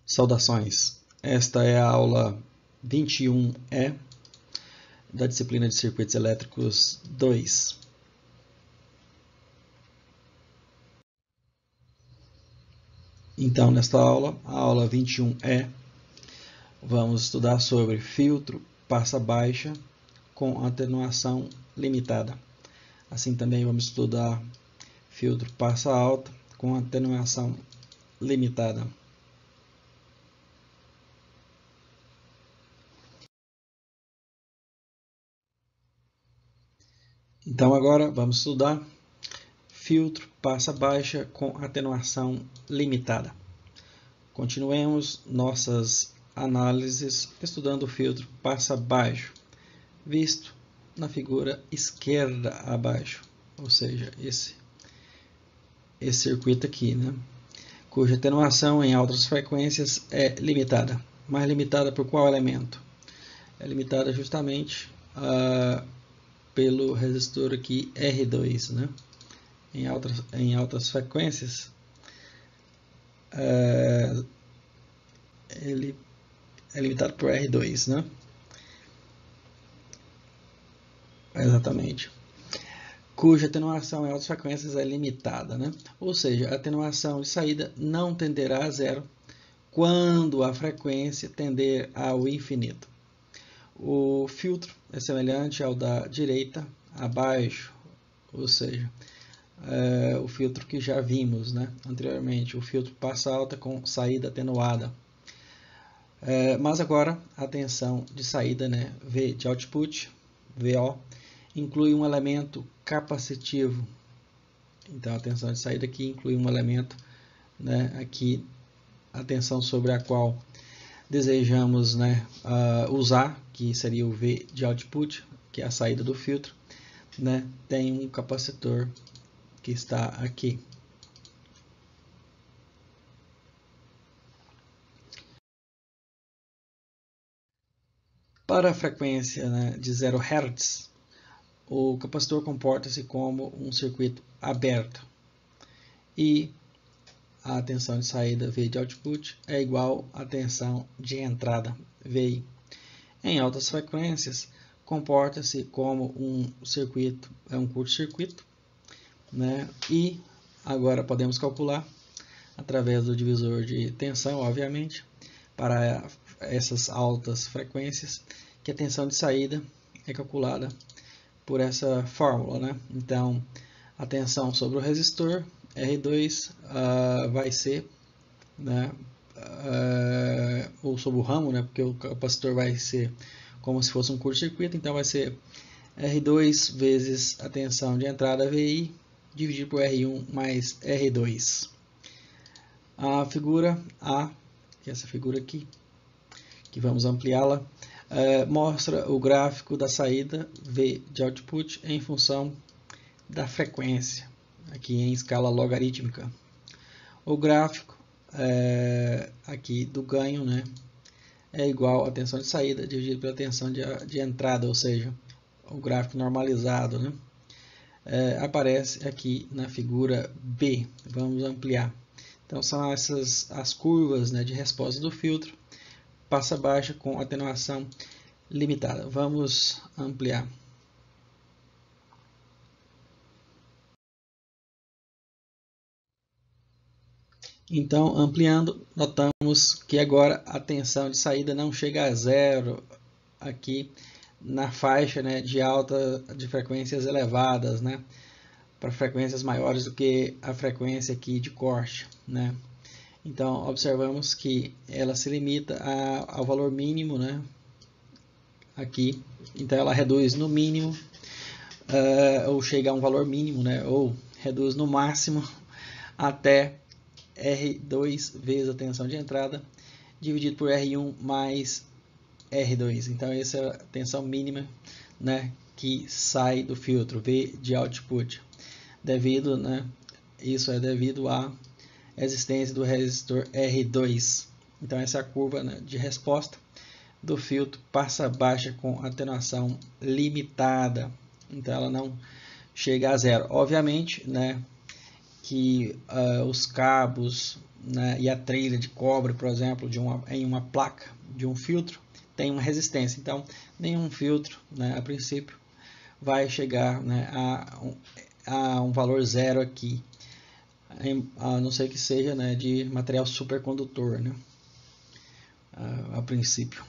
Saudações! Esta é a aula 21E da disciplina de Circuitos Elétricos 2. Então, nesta aula, a aula 21E, vamos estudar sobre filtro passa baixa com atenuação limitada. Assim também vamos estudar filtro passa alta com atenuação limitada. Então agora vamos estudar filtro passa baixa com atenuação limitada. Continuemos nossas análises estudando o filtro passa baixo, visto na figura esquerda abaixo, ou seja, esse circuito aqui, né? Cuja atenuação em altas frequências é limitada. Mas limitada por qual elemento? É limitada justamente pelo resistor aqui R2, né? Em altas frequências, ele é limitado por R2, né? Exatamente. Cuja atenuação em altas frequências é limitada, né? Ou seja, a atenuação de saída não tenderá a zero quando a frequência tender ao infinito. O filtro é semelhante ao da direita abaixo, ou seja, o filtro que já vimos, né, anteriormente, o filtro passa alta com saída atenuada. Mas agora a tensão de saída, né, V de output, VO, inclui um elemento capacitivo. Então a tensão de saída aqui inclui um elemento, né, aqui a tensão sobre a qual desejamos, né, usar, que seria o V de output, que é a saída do filtro, né, tem um capacitor que está aqui. Para a frequência, né, de 0 Hz, o capacitor comporta-se como um circuito aberto e a tensão de saída V de output é igual à tensão de entrada VI. Em altas frequências, comporta-se como um circuito, é um curto-circuito, né? E agora podemos calcular, através do divisor de tensão, obviamente, para essas altas frequências, que a tensão de saída é calculada por essa fórmula, né? Então, a tensão sobre o resistor, R2, vai ser, né, ou sobre o ramo, né, porque o capacitor vai ser como se fosse um curto-circuito, então vai ser R2 vezes a tensão de entrada VI, dividido por R1 mais R2. A figura A, que é essa figura aqui, que vamos ampliá-la, mostra o gráfico da saída V de output em função da frequência, aqui em escala logarítmica. O gráfico aqui do ganho, né, é igual à tensão de saída dividido pela tensão de entrada, ou seja, o gráfico normalizado, né, aparece aqui na figura B. Vamos ampliar. Então são essas as curvas, né, de resposta do filtro passa baixa com atenuação limitada. Vamos ampliar. Então, ampliando, notamos que agora a tensão de saída não chega a zero aqui na faixa, né, de frequências elevadas, né, para frequências maiores do que a frequência aqui de corte, né. Então, observamos que ela se limita ao valor mínimo, né, aqui. Então, ela reduz no mínimo, ou chega a um valor mínimo, né, ou reduz no máximo até R2 vezes a tensão de entrada, dividido por R1 mais R2. Então, essa é a tensão mínima, né, que sai do filtro, V de output. Devido, né, isso é devido à existência do resistor R2. Então, essa é a curva, né, de resposta do filtro passa baixa com atenuação limitada. Então, ela não chega a zero. Obviamente, né, que os cabos né, e a trilha de cobre, por exemplo, em uma placa de um filtro, tem uma resistência. Então, nenhum filtro, né, a princípio, vai chegar, né, a um valor zero aqui, a não ser que seja, né, de material supercondutor, né, a princípio.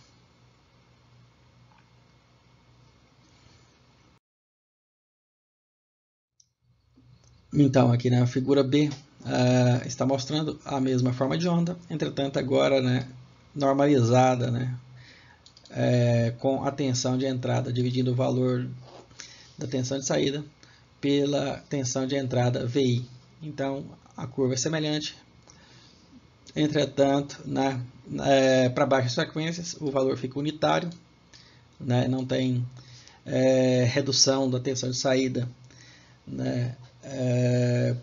Então, aqui na figura B, está mostrando a mesma forma de onda, entretanto agora, né, normalizada, né, com a tensão de entrada, dividindo o valor da tensão de saída pela tensão de entrada VI. Então, a curva é semelhante, entretanto, para baixas frequências, o valor fica unitário, né, não tem redução da tensão de saída, né,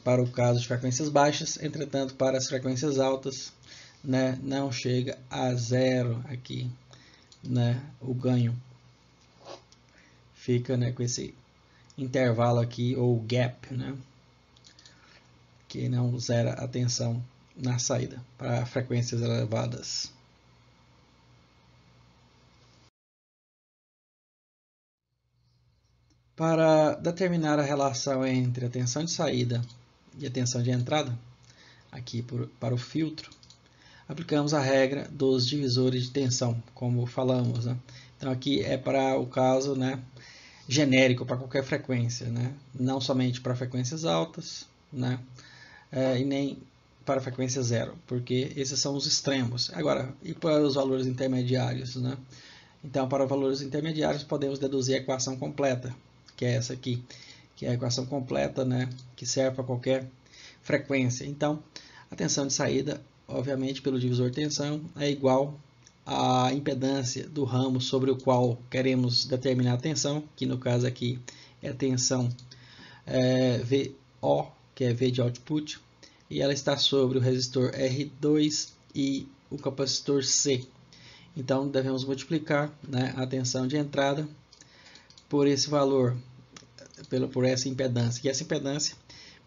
para o caso de frequências baixas, entretanto, para as frequências altas, né, não chega a zero aqui, né, o ganho. Fica, né, com esse intervalo aqui, ou gap, né, que não zera a tensão na saída para frequências elevadas. Para determinar a relação entre a tensão de saída e a tensão de entrada, aqui para o filtro, aplicamos a regra dos divisores de tensão, como falamos, né? Então aqui é para o caso, né, genérico, para qualquer frequência, né? Não somente para frequências altas, né, e nem para frequência zero, porque esses são os extremos. Agora, e para os valores intermediários, né? Então, para valores intermediários, podemos deduzir a equação completa, que é essa aqui, que é a equação completa, né, que serve para qualquer frequência. Então, a tensão de saída, obviamente, pelo divisor de tensão, é igual à impedância do ramo sobre o qual queremos determinar a tensão, que no caso aqui é a tensão VO, que é V de output, e ela está sobre o resistor R2 e o capacitor C. Então, devemos multiplicar, né, a tensão de entrada por esse valor, por essa impedância. E essa impedância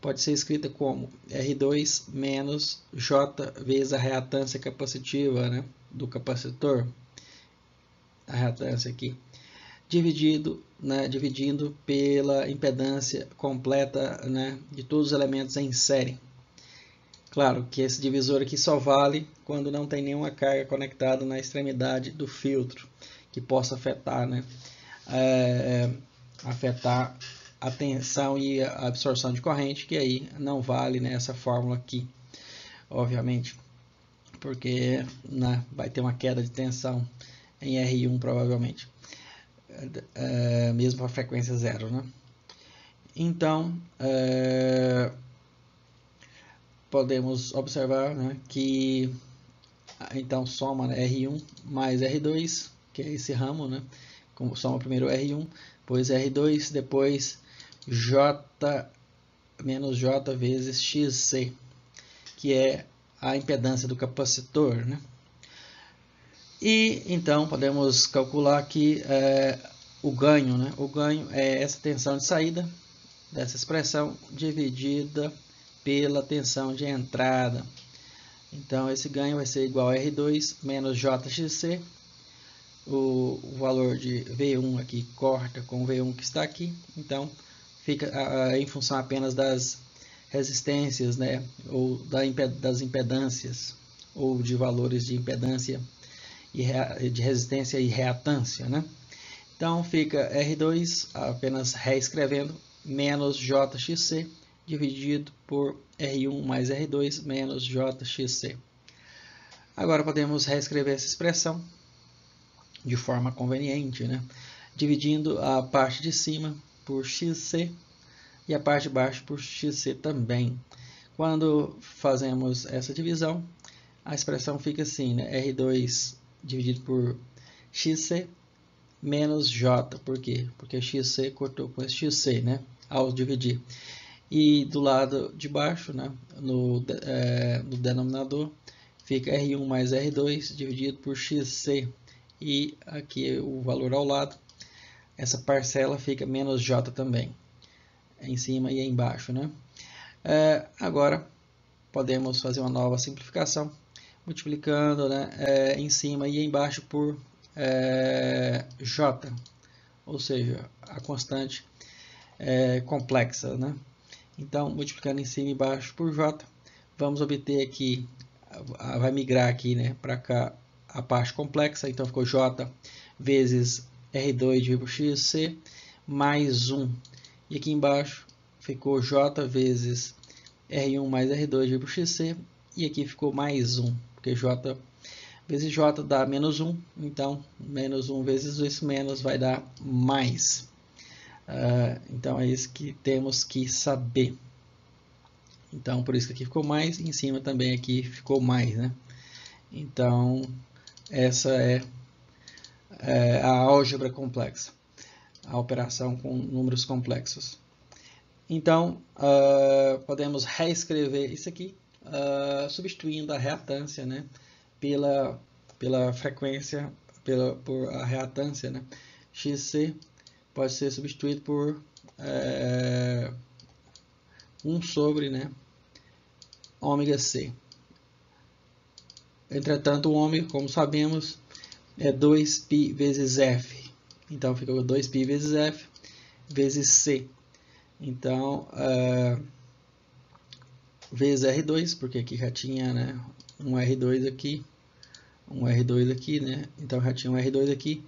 pode ser escrita como R2 menos J vezes a reatância capacitiva, né, do capacitor, a reatância aqui, dividindo pela impedância completa, né, de todos os elementos em série. Claro que esse divisor aqui só vale quando não tem nenhuma carga conectada na extremidade do filtro que possa afetar, né, afetar a tensão e a absorção de corrente, que aí não vale, né, essa fórmula aqui, obviamente, porque, né, vai ter uma queda de tensão em R1 provavelmente, mesmo a frequência zero, né? Então, podemos observar, né, que então soma, né, R1 mais R2, que é esse ramo, né, como soma primeiro R1, depois R2, depois J menos J vezes XC, que é a impedância do capacitor, né? E então podemos calcular aqui o ganho, né? O ganho é essa tensão de saída dessa expressão dividida pela tensão de entrada. Então esse ganho vai ser igual a R2 menos JXC. O valor de V1 aqui corta com o V1 que está aqui. Então fica em função apenas das resistências, né? Ou das impedâncias, ou de valores de impedância e de resistência e reatância, né? Então fica R2, apenas reescrevendo, menos JXC dividido por R1 mais R2 menos JXC. Agora podemos reescrever essa expressão de forma conveniente, né? Dividindo a parte de cima por XC e a parte de baixo por XC também. Quando fazemos essa divisão, a expressão fica assim, né? R2 dividido por XC menos J. Por quê? Porque XC cortou com esse XC, né, ao dividir. E do lado de baixo, né, no denominador, fica R1 mais R2 dividido por XC. E aqui o valor ao lado, essa parcela fica menos J também, em cima e embaixo, né? Agora, podemos fazer uma nova simplificação, multiplicando, né, em cima e embaixo por J, ou seja, a constante complexa, né? Então, multiplicando em cima e embaixo por J, vamos obter aqui, vai migrar aqui, né, para cá a parte complexa, então ficou J vezes R2 dividido por XC mais 1. E aqui embaixo ficou J vezes R1 mais R2 dividido por XC, e aqui ficou mais 1, porque J vezes J dá menos 1, então menos 1 vezes isso menos vai dar mais. Então é isso que temos que saber. Então por isso que aqui ficou mais, e em cima também aqui ficou mais, né? Então essa é a álgebra complexa, a operação com números complexos. Então podemos reescrever isso aqui, substituindo a reatância, né, pela frequência, por a reatância, né, XC pode ser substituído por 1 sobre, né, ômega C. Entretanto, o ômega, como sabemos, é 2π vezes F. Então, fica 2π vezes F vezes C. Então, vezes R2, porque aqui já tinha, né, um R2 aqui, né? Então, já tinha um R2 aqui.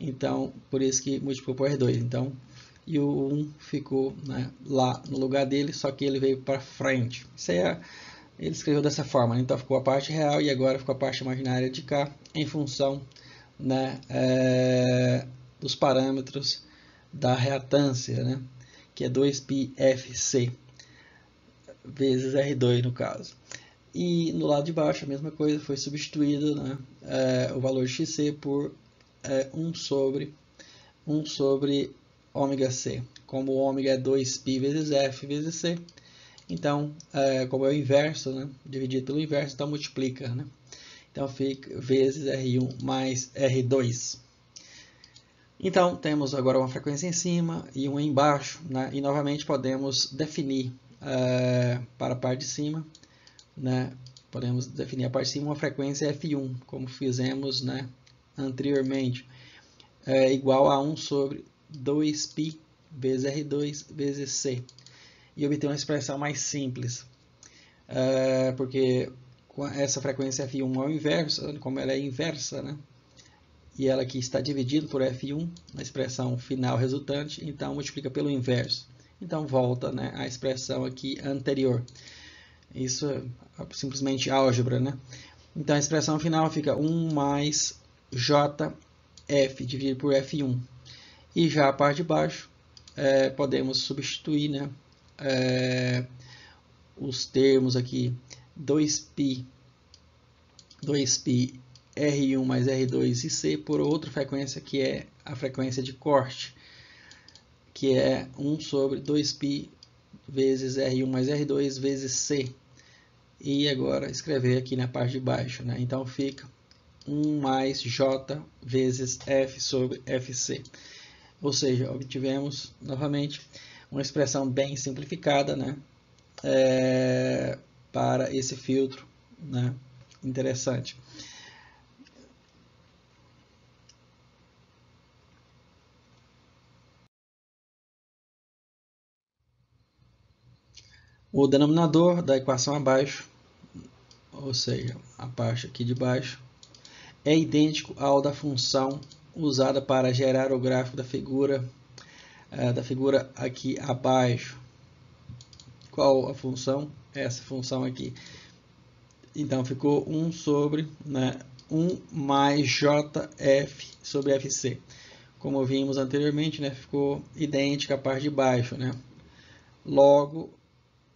Então, por isso que multiplicou por R2. Então, e o 1 ficou, né, lá no lugar dele, só que ele veio para frente. Isso aí ele escreveu dessa forma, né? Então ficou a parte real e agora ficou a parte imaginária de cá, em função, né, dos parâmetros da reatância, né, que é 2πfc vezes R2 no caso. E no lado de baixo a mesma coisa, foi substituído, né, o valor de XC por 1 sobre ômega C. Como o ômega é 2π vezes F vezes C, então, como é o inverso, né, dividido pelo inverso, então multiplica, né? Então fica vezes R1 mais R2. Então temos agora uma frequência em cima e uma embaixo, né? E novamente podemos definir para a parte de cima, né? Podemos definir a parte de cima uma frequência F1, como fizemos, né, anteriormente, igual a 1 sobre 2π vezes R2 vezes C. E obter uma expressão mais simples, porque com essa frequência F1 ao inverso, como ela é inversa, né, e ela aqui está dividida por F1 na expressão final resultante, então multiplica pelo inverso. Então volta, né, a expressão aqui anterior. Isso é simplesmente álgebra, né? Então a expressão final fica 1 mais JF dividido por F1. E já a parte de baixo, podemos substituir, né, os termos aqui 2π R1 mais R2 e C por outra frequência que é a frequência de corte, que é 1 sobre 2π vezes R1 mais R2 vezes C. E agora escrever aqui na parte de baixo, né? Então fica 1 mais J vezes F sobre FC. Ou seja, obtivemos novamente uma expressão bem simplificada, né, para esse filtro, né, interessante. O denominador da equação abaixo, ou seja, a parte aqui de baixo, é idêntico ao da função usada para gerar o gráfico da figura aqui abaixo. Qual a função? Essa função aqui. Então ficou 1 sobre, né, 1 mais JF sobre FC. Como vimos anteriormente, né, ficou idêntica à parte de baixo, né? Logo,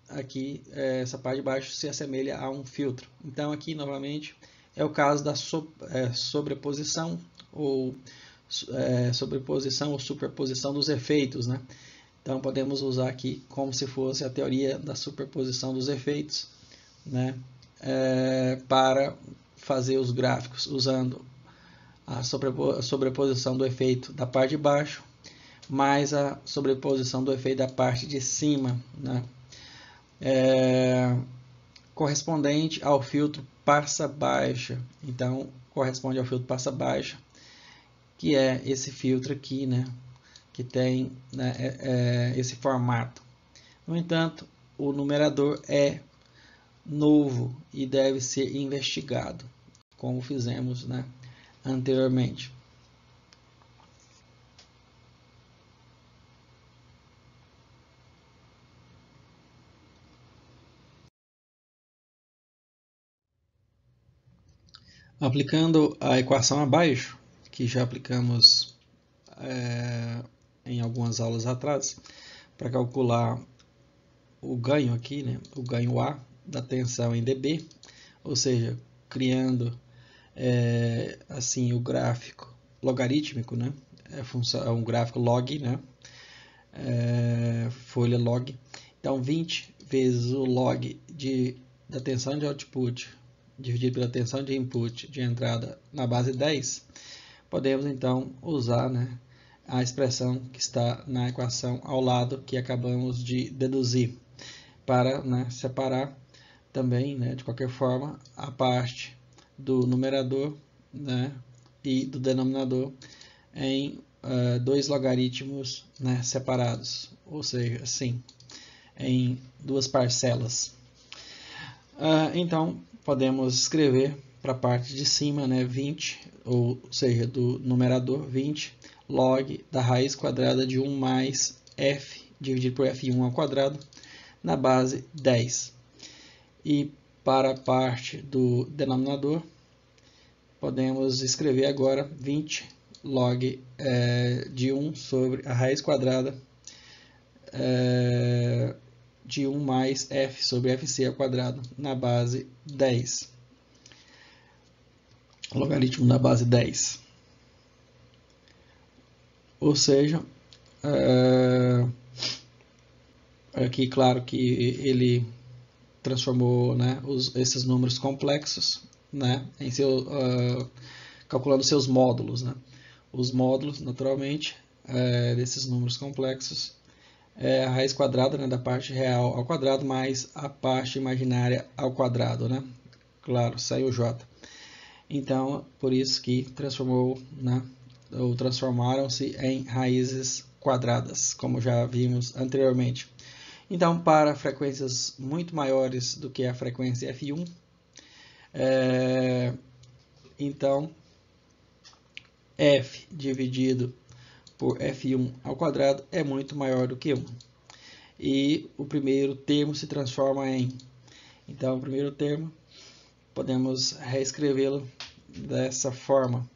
aqui essa parte de baixo se assemelha a um filtro. Então aqui novamente é o caso da sobreposição ou superposição dos efeitos, né? Então podemos usar aqui como se fosse a teoria da superposição dos efeitos, né, para fazer os gráficos usando a sobreposição do efeito da parte de baixo mais a sobreposição do efeito da parte de cima, né? correspondente ao filtro passa baixa. Então, corresponde ao filtro passa baixa, que é esse filtro aqui, né, que tem, né, esse formato. No entanto, o numerador é novo e deve ser investigado, como fizemos, né, anteriormente. Aplicando a equação abaixo, que já aplicamos em algumas aulas atrás, para calcular o ganho aqui, né, o ganho A da tensão em dB, ou seja, criando assim o gráfico logarítmico, né, é um gráfico log, né, folha log. Então 20 vezes o log da tensão de output dividido pela tensão de input de entrada na base 10, podemos então usar, né, a expressão que está na equação ao lado que acabamos de deduzir para, né, separar também, né, de qualquer forma, a parte do numerador, né, e do denominador em dois logaritmos, né, separados, ou seja, assim, em duas parcelas. Então, podemos escrever para a parte de cima, né, 20, ou seja, do numerador 20 log da raiz quadrada de 1 mais f dividido por f1 ao quadrado na base 10. E para a parte do denominador, podemos escrever agora 20 log de 1 sobre a raiz quadrada de 1 mais f sobre fc ao quadrado na base 10. Logaritmo na base 10. Ou seja, aqui claro que ele transformou, né, esses números complexos, né, em calculando seus módulos, né. Os módulos, naturalmente, desses números complexos é a raiz quadrada, né, da parte real ao quadrado mais a parte imaginária ao quadrado, né. Claro, saiu J. Então, por isso que transformou, né, ou transformaram-se em raízes quadradas, como já vimos anteriormente. Então, para frequências muito maiores do que a frequência F1, então, F dividido por F1 ao quadrado é muito maior do que 1. E o primeiro termo se transforma em... Então, o primeiro termo, podemos reescrevê-lo dessa forma.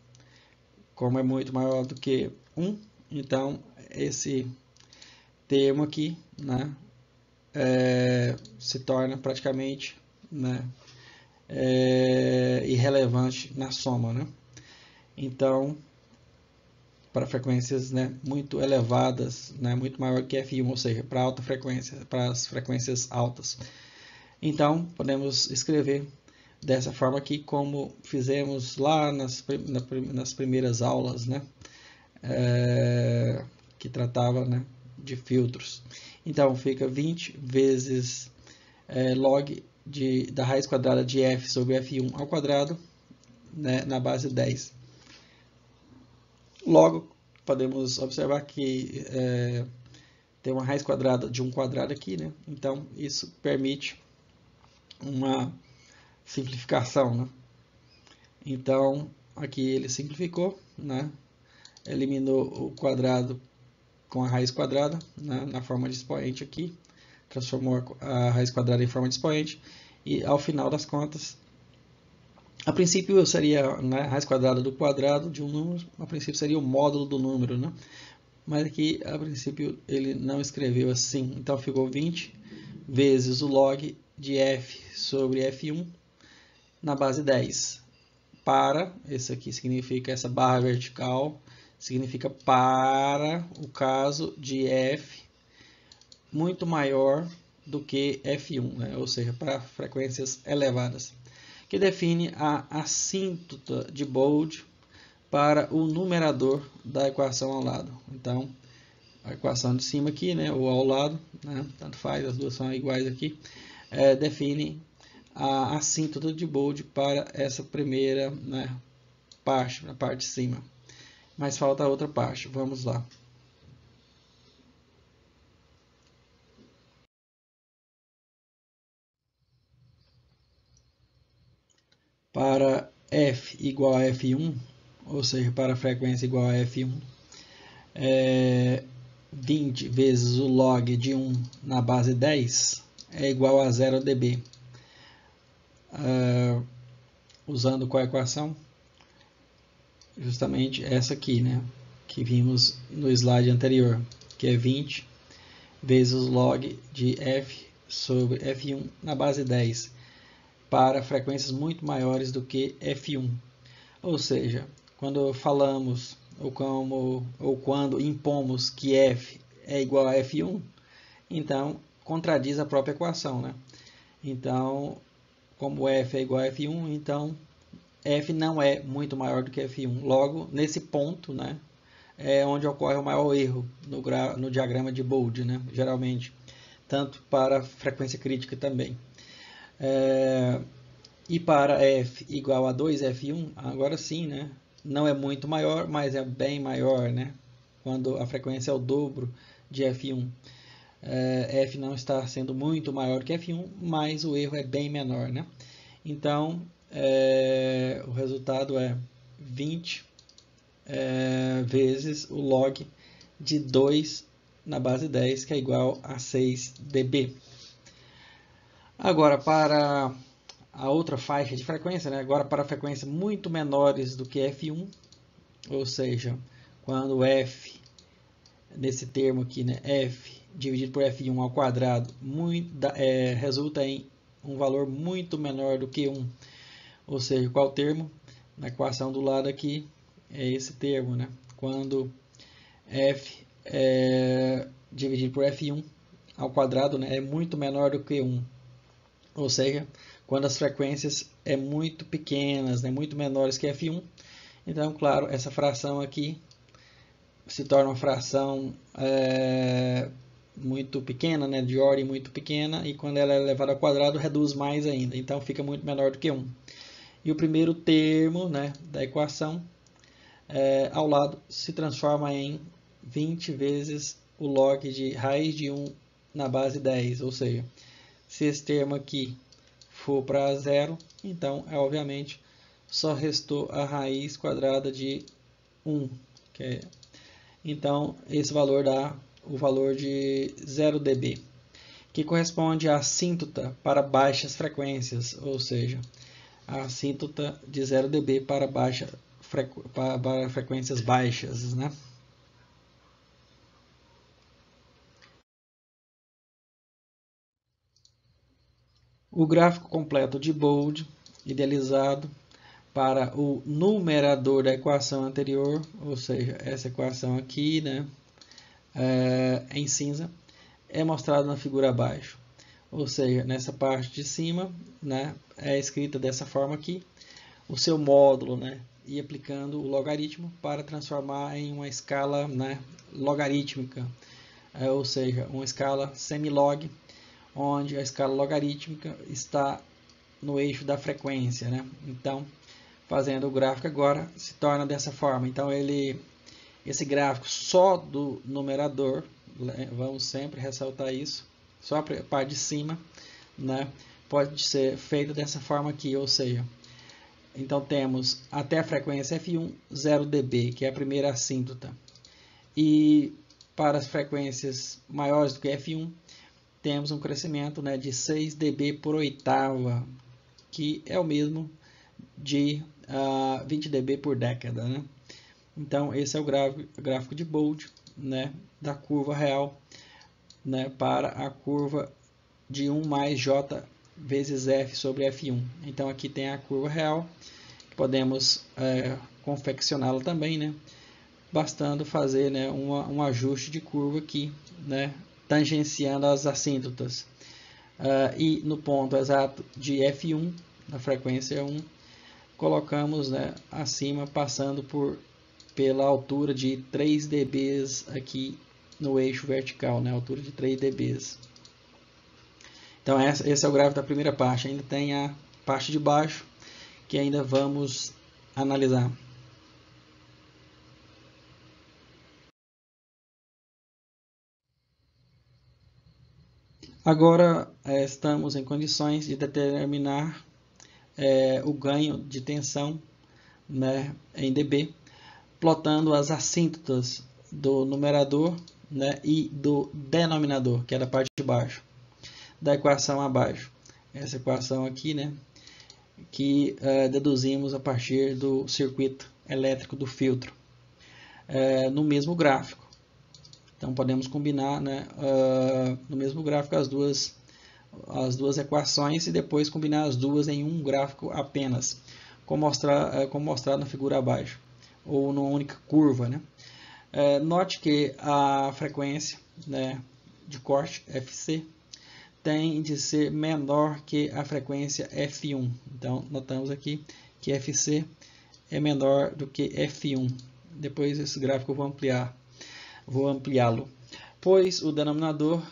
Como é muito maior do que 1, então, esse termo aqui, né, se torna praticamente, né, irrelevante na soma, né? Então, para frequências, né, muito elevadas, né, muito maior que F1, ou seja, para alta frequência, para as frequências altas. Então, podemos escrever dessa forma aqui, como fizemos lá nas primeiras aulas, né, que tratava, né, de filtros. Então, fica 20 vezes log da raiz quadrada de f sobre f1 ao quadrado, né, na base 10. Logo, podemos observar que tem uma raiz quadrada de 1 quadrado aqui, né? Então, isso permite uma simplificação, né? Então, aqui ele simplificou, né? Eliminou o quadrado com a raiz quadrada, né, na forma de expoente aqui, transformou a raiz quadrada em forma de expoente, e ao final das contas, a princípio seria, né, a raiz quadrada do quadrado de um número, a princípio seria o módulo do número, né? Mas aqui, a princípio, ele não escreveu assim, então ficou 20 vezes o log de f sobre f1 na base 10. Para, esse aqui significa essa barra vertical, significa para o caso de f muito maior do que f1, né? Ou seja, para frequências elevadas, que define a assíntota de Bode para o numerador da equação ao lado. Então, a equação de cima aqui, né, ou ao lado, né, tanto faz, as duas são iguais aqui, define a assíntota de bold para essa primeira, né, parte, na parte de cima. Mas falta a outra parte. Vamos lá. Para f igual a f1, ou seja, para a frequência igual a f1, 20 vezes o log de 1 na base 10 é igual a 0 dB. Usando qual equação? Justamente essa aqui, né, que vimos no slide anterior, que é 20 vezes o log de f sobre f1 na base 10 para frequências muito maiores do que f1. Ou seja, quando falamos ou quando impomos que f é igual a f1, então contradiz a própria equação, né? Então, como f é igual a f1, então f não é muito maior do que f1. Logo, nesse ponto, né, é onde ocorre o maior erro no diagrama de Bold, né, geralmente, tanto para frequência crítica também. E para f igual a 2f1, agora sim, né, não é muito maior, mas é bem maior, né, quando a frequência é o dobro de f1. F não está sendo muito maior que f1, mas o erro é bem menor, né? Então, o resultado é 20 vezes o log de 2 na base 10, que é igual a 6 dB. Agora, para a outra faixa de frequência, né? Agora para frequências muito menores do que f1, ou seja, quando f, nesse termo aqui, né, f dividido por f1 ao quadrado, resulta em um valor muito menor do que 1. Ou seja, qual termo? Na equação do lado aqui é esse termo, né? Quando f dividido por f1 ao quadrado, né, é muito menor do que 1. Ou seja, quando as frequências é muito pequenas, né, muito menores que f1, então, claro, essa fração aqui se torna uma fração muito pequena, né, de ordem muito pequena, e quando ela é elevada ao quadrado, reduz mais ainda, então fica muito menor do que 1. E o primeiro termo, né, da equação, ao lado, se transforma em 20 vezes o log de raiz de 1 na base 10, ou seja, se esse termo aqui for para zero, então, obviamente, só restou a raiz quadrada de 1, então, esse valor dá o valor de 0 dB, que corresponde à assíntota para baixas frequências, ou seja, a assíntota de 0 dB para frequências baixas, né? O gráfico completo de Bold, idealizado para o numerador da equação anterior, ou seja, essa equação aqui, né, em cinza, é mostrado na figura abaixo. Ou seja, nessa parte de cima, né, é escrita dessa forma aqui, o seu módulo, né, e aplicando o logaritmo para transformar em uma escala, né, logarítmica, ou seja, uma escala semilog, onde a escala logarítmica está no eixo da frequência, né? Então, fazendo o gráfico agora, se torna dessa forma. Então, esse gráfico só do numerador, vamos sempre ressaltar isso, só a parte de cima, né, pode ser feito dessa forma aqui, ou seja, então temos até a frequência f1, 0 dB, que é a primeira assíntota. E para as frequências maiores do que f1, temos um crescimento, né, de 6 dB por oitava, que é o mesmo de 20 dB por década, né? Então, esse é o gráfico de Bold, né, da curva real, né, para a curva de 1 mais J vezes F sobre F1. Então, aqui tem a curva real, podemos confeccioná-la também, né, bastando fazer, né, um ajuste de curva aqui, né, tangenciando as assíntotas. E no ponto exato de F1, na frequência 1, colocamos, né, acima, passando pela altura de 3 dB aqui no eixo vertical, né, altura de 3 dB. Então esse é o gráfico da primeira parte. Ainda tem a parte de baixo que ainda vamos analisar. Agora estamos em condições de determinar o ganho de tensão, né, em dB, plotando as assíntotas do numerador, né, e do denominador, que é da parte de baixo, da equação abaixo. Essa equação aqui, né, que deduzimos a partir do circuito elétrico do filtro, no mesmo gráfico. Então podemos combinar, né, no mesmo gráfico as duas equações e depois combinar as duas em um gráfico apenas, como mostrado na figura abaixo, ou numa única curva, né? Note que a frequência, né, de corte FC tem de ser menor que a frequência F1. Então notamos aqui que FC é menor do que F1. Depois esse gráfico eu vou ampliá-lo, pois o denominador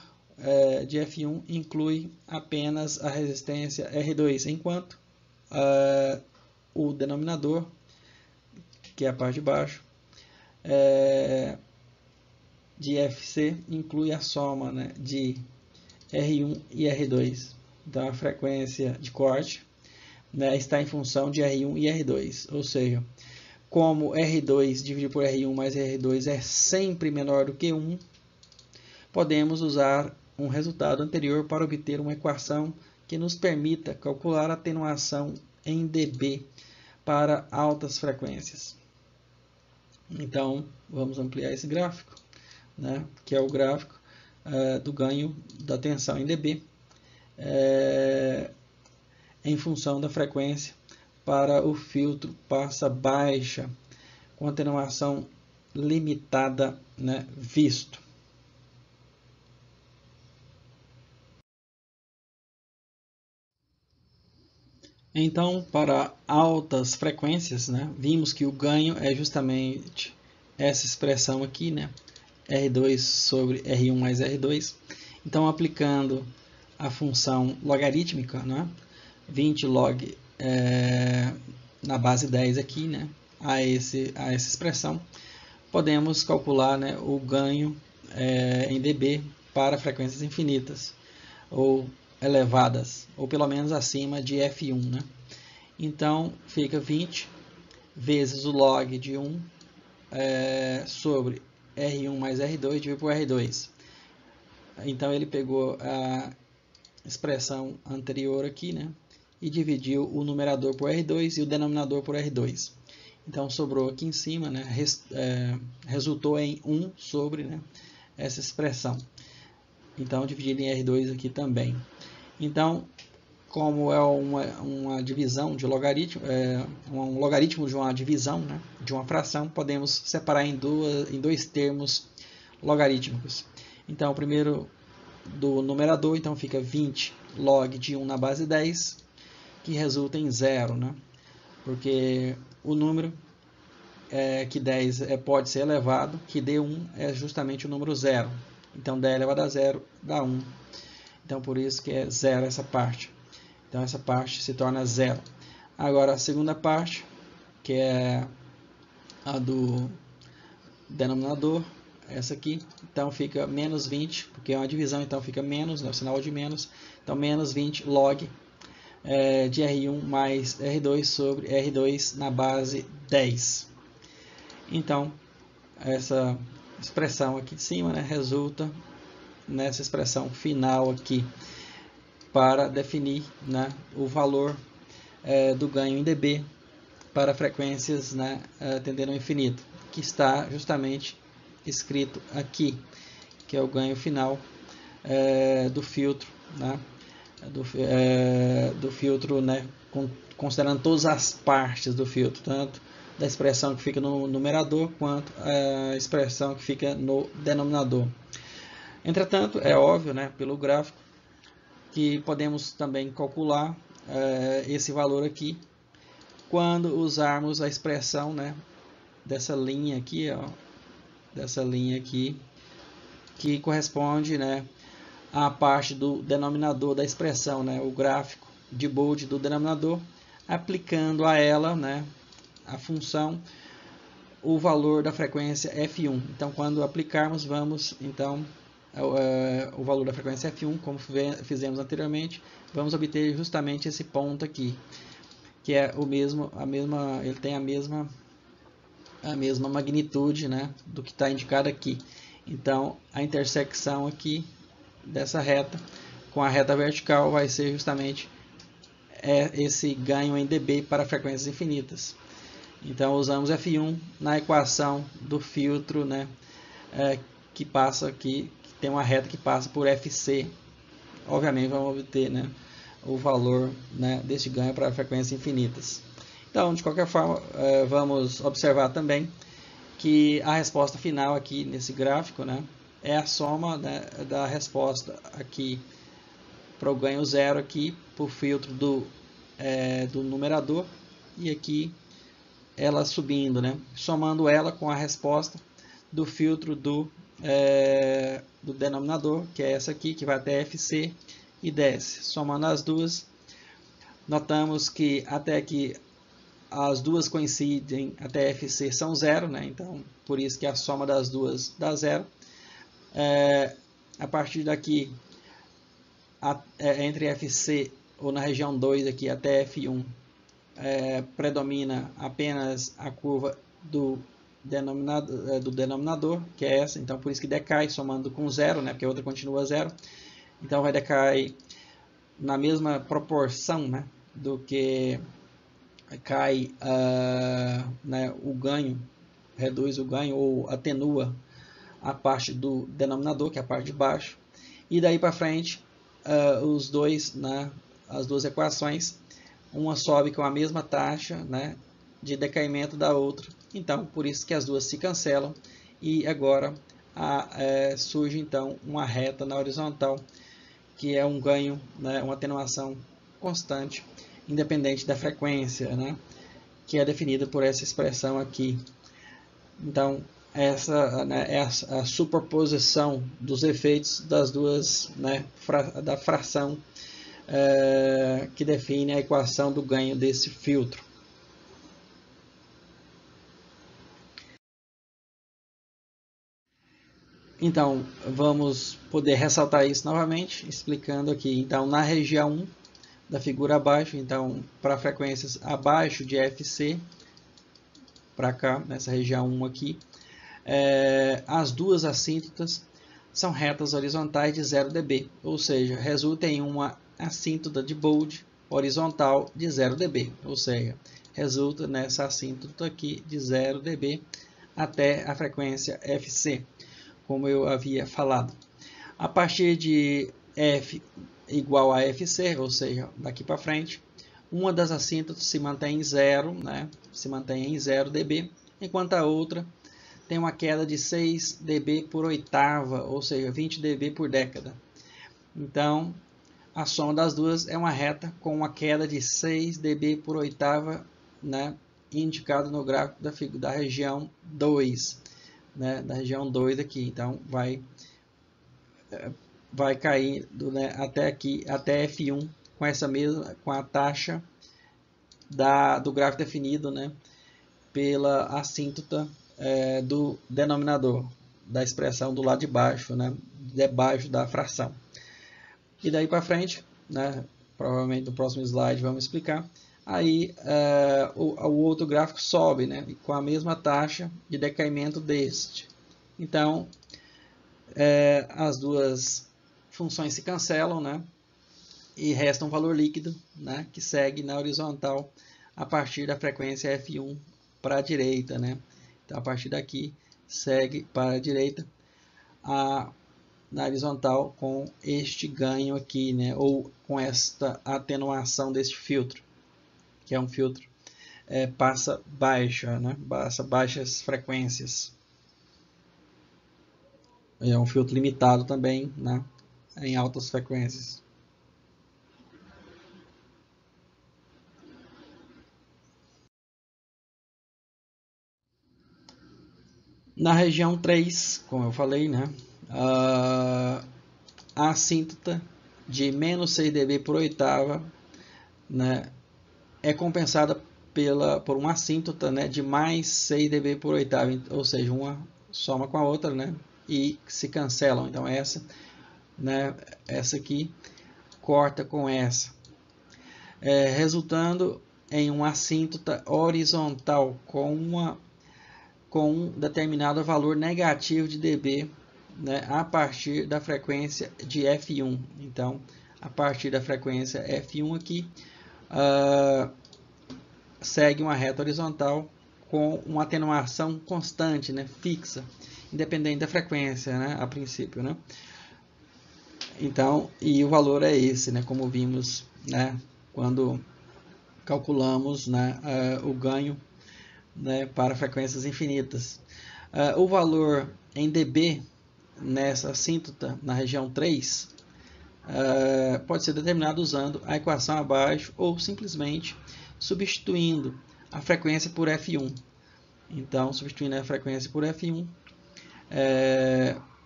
de F1 inclui apenas a resistência R2, enquanto o denominador, que é a parte de baixo, de FC inclui a soma, né, de R1 e R2. Então a frequência de corte, né, está em função de R1 e R2, ou seja, como R2 dividido por R1 mais R2 é sempre menor do que 1, podemos usar um resultado anterior para obter uma equação que nos permita calcular a atenuação em dB para altas frequências. Então, vamos ampliar esse gráfico, né, que é o gráfico do ganho da tensão em dB em função da frequência para o filtro passa baixa com atenuação limitada, né, visto. Então, para altas frequências, né, vimos que o ganho é justamente essa expressão aqui, né, R2 sobre R1 mais R2. Então, aplicando a função logarítmica, né, 20 log na base 10 aqui, né, a essa expressão, podemos calcular, né, o ganho em dB para frequências infinitas ou elevadas, ou pelo menos acima de F1, né? Então fica 20 vezes o log de 1 sobre R1 mais R2 dividido por R2. Então ele pegou a expressão anterior aqui, né, e dividiu o numerador por R2 e o denominador por R2. Então sobrou aqui em cima, né, resultou em 1 sobre, né, essa expressão. Então dividido em R2 aqui também. Então, como é uma divisão de logaritmo, um logaritmo de uma divisão, né, de uma fração, podemos separar em dois termos logarítmicos. Então, o primeiro do numerador, então fica 20 log de 1 na base 10, que resulta em 0, né? Porque o número que 10 pode ser elevado, que D1 é justamente o número 0. Então, 10 elevado a 0 dá 1. Então, por isso que é 0 essa parte. Então, essa parte se torna 0. Agora, a segunda parte, que é a do denominador, essa aqui, então fica menos 20, porque é uma divisão, então fica menos, né, o sinal de menos. Então, menos 20 log de R1 mais R2 sobre R2 na base 10. Então, essa expressão aqui de cima, né, resulta nessa expressão final aqui para definir, né, o valor do ganho em dB para frequências, né, tendendo ao infinito, que está justamente escrito aqui, que é o ganho final do filtro, né, do filtro, né, considerando todas as partes do filtro, tanto da expressão que fica no numerador quanto a expressão que fica no denominador. Entretanto, é óbvio, né, pelo gráfico, que podemos também calcular esse valor aqui quando usarmos a expressão, né, dessa linha aqui, ó, dessa linha aqui, que corresponde, né, a parte do denominador da expressão, né, o gráfico de bold do denominador, aplicando a ela, né, a função, o valor da frequência F1. Então, quando aplicarmos, vamos, então, o valor da frequência F1, como fizemos anteriormente, vamos obter justamente esse ponto aqui, que é o mesmo, ele tem a mesma magnitude, né, do que está indicado aqui. Então, a intersecção aqui dessa reta com a reta vertical vai ser justamente esse ganho em dB para frequências infinitas. Então, usamos F1 na equação do filtro, né, que passa aqui, que tem uma reta que passa por FC. Obviamente, vamos obter, né, o valor, né, deste ganho para frequências infinitas. Então, de qualquer forma, vamos observar também que a resposta final aqui nesse gráfico, né, é a soma, né, da resposta aqui para o ganho zero aqui para o filtro do numerador, e aqui ela subindo, né, somando ela com a resposta do filtro do denominador, que é essa aqui, que vai até FC e desce. Somando as duas, notamos que até aqui as duas coincidem até FC são zero, né? Então, por isso que a soma das duas dá zero. A partir daqui, entre FC, ou na região 2 aqui, até F1, predomina apenas a curva do denominador, que é essa. Então, por isso que decai, somando com zero, né? Porque a outra continua zero. Então, vai decair na mesma proporção, né, do que cai né, o ganho, reduz o ganho ou atenua a parte do denominador, que é a parte de baixo. E daí para frente, os dois, né, as duas equações, uma sobe com a mesma taxa, né, de decaimento da outra. Então, por isso que as duas se cancelam e agora surge então uma reta na horizontal, que é um ganho, né, uma atenuação constante, independente da frequência, né, que é definida por essa expressão aqui. Então, essa, né, é a superposição dos efeitos das duas, né, da fração que define a equação do ganho desse filtro. Então, vamos poder ressaltar isso novamente, explicando aqui. Então, na região 1 da figura abaixo, então, para frequências abaixo de FC, para cá, nessa região 1 aqui, as duas assíntotas são retas horizontais de 0 dB, ou seja, resulta em uma assíntota de bold horizontal de 0 dB, ou seja, resulta nessa assíntota aqui de 0 dB até a frequência FC, como eu havia falado. A partir de F igual a FC, ou seja, daqui para frente, uma das assíntotas se mantém em 0, né? Se mantém em 0 dB, enquanto a outra tem uma queda de 6 dB por oitava, ou seja, 20 dB por década. Então, a soma das duas é uma reta com uma queda de 6 dB por oitava, né, indicado no gráfico da região 2, né, da região 2 aqui. Então, vai cair, né, até aqui, até F1, com essa mesma, com a taxa do gráfico definido, né, pela assíntota do denominador, da expressão do lado de baixo, né, debaixo da fração. E daí para frente, né, provavelmente no próximo slide vamos explicar, aí o outro gráfico sobe, né, com a mesma taxa de decaimento deste. Então, as duas funções se cancelam, né, e resta um valor líquido, né, que segue na horizontal a partir da frequência F1 para a direita, né? Então, a partir daqui, segue para a direita na horizontal com este ganho aqui, né? Ou com esta atenuação deste filtro, que é um filtro passa baixa, né? Passa baixas frequências. É um filtro limitado também, né, em altas frequências. Na região 3, como eu falei, né, a assíntota de menos 6 dB por oitava, né, é compensada por uma assíntota, né, de mais 6 dB por oitava, ou seja, uma soma com a outra, né, e se cancelam. Então essa, né, essa aqui corta com essa, resultando em uma assíntota horizontal com um determinado valor negativo de dB, né, a partir da frequência de F1. Então, a partir da frequência F1 aqui, segue uma reta horizontal com uma atenuação constante, né, fixa, independente da frequência, né, a princípio, né? Então, e o valor é esse, né, como vimos, né, quando calculamos, né, o ganho, né, para frequências infinitas. O valor em dB nessa assíntota na região 3 pode ser determinado usando a equação abaixo ou simplesmente substituindo a frequência por F1. Então, substituindo a frequência por F1,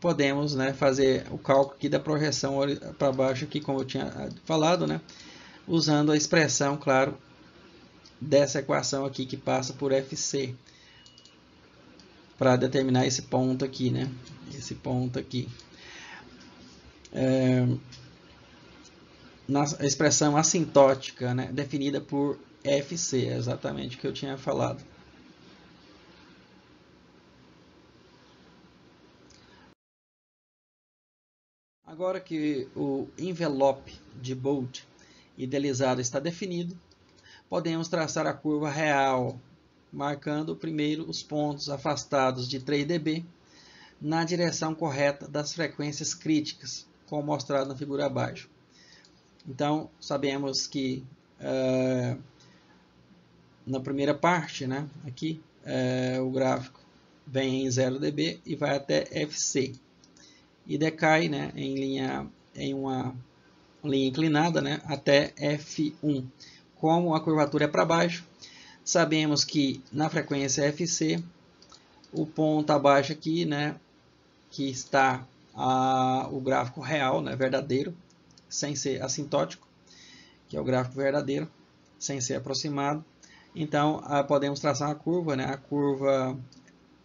podemos, né, fazer o cálculo aqui da projeção para baixo, aqui, como eu tinha falado, né, usando a expressão, claro, dessa equação aqui que passa por FC, para determinar esse ponto aqui, né, esse ponto aqui. Na expressão assintótica, né, definida por FC, é exatamente o que eu tinha falado. Agora que o envelope de Bolt idealizado está definido, podemos traçar a curva real, marcando primeiro os pontos afastados de 3 dB na direção correta das frequências críticas, como mostrado na figura abaixo. Então, sabemos que na primeira parte, né, aqui, o gráfico vem em 0 dB e vai até FC. E decai, né, em uma linha inclinada, né, até F1. Como a curvatura é para baixo, sabemos que na frequência FC, o ponto abaixo aqui, né, que está o gráfico real, né, verdadeiro, sem ser assintótico, que é o gráfico verdadeiro, sem ser aproximado. Então, podemos traçar uma curva, né, a curva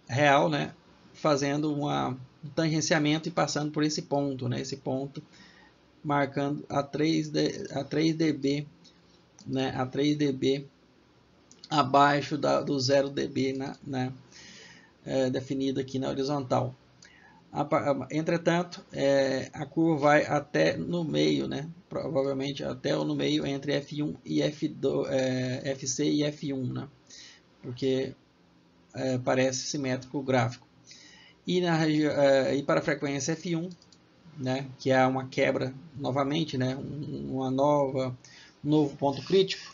real, né, fazendo um tangenciamento e passando por esse ponto, né, esse ponto marcando a 3 dB, né, a 3 dB abaixo do 0 dB, né, definido aqui na horizontal. Entretanto, a curva vai até no meio, né, provavelmente até no meio entre F1 e F2, FC e F1, né, porque parece simétrico o gráfico. E para a frequência F1, né, que é uma quebra novamente, né, um novo ponto crítico,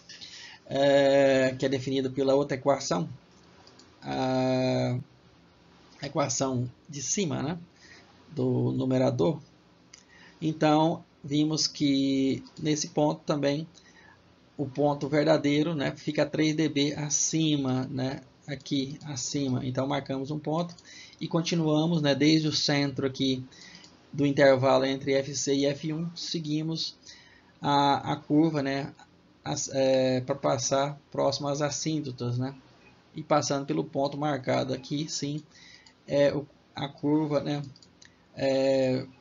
que é definido pela outra equação, a equação de cima, né, do numerador. Então, vimos que nesse ponto também o ponto verdadeiro, né, fica 3 dB acima, né, aqui acima. Então, marcamos um ponto e continuamos, né, desde o centro aqui do intervalo entre FC e F1, seguimos a curva, né, para passar próximo às assíntotas, né, e passando pelo ponto marcado aqui, sim, a curva, né,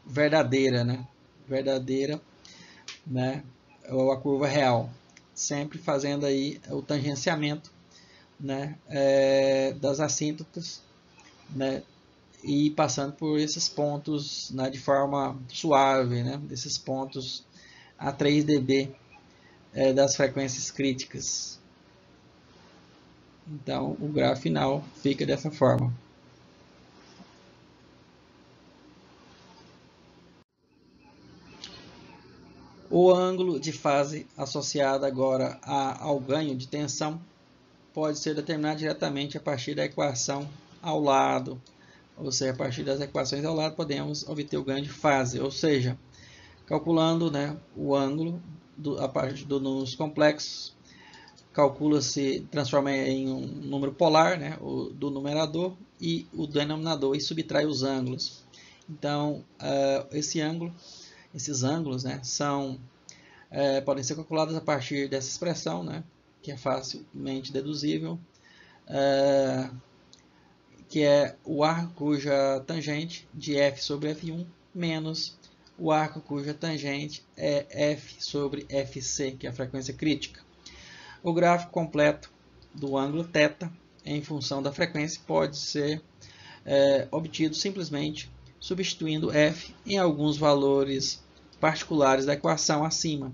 verdadeira, né, ou a curva real, sempre fazendo aí o tangenciamento, né, das assíntotas, né, e passando por esses pontos, né, de forma suave, né, desses pontos a 3 dB das frequências críticas. Então, o gráfico final fica dessa forma. O ângulo de fase associado agora ao ganho de tensão pode ser determinado diretamente a partir da equação ao lado. Ou seja, a partir das equações ao lado podemos obter o ganho de fase. Ou seja, calculando, né, o ângulo a partir dos números complexos, calcula-se, transforma em um número polar, né, do numerador e o denominador, e subtrai os ângulos. Então, esse ângulo esses ângulos, né, podem ser calculados a partir dessa expressão, né, que é facilmente deduzível, que é o arco cuja tangente de f sobre f1 menos o arco cuja tangente é f sobre fc, que é a frequência crítica. O gráfico completo do ângulo θ em função da frequência pode ser obtido simplesmente substituindo f em alguns valores particulares da equação acima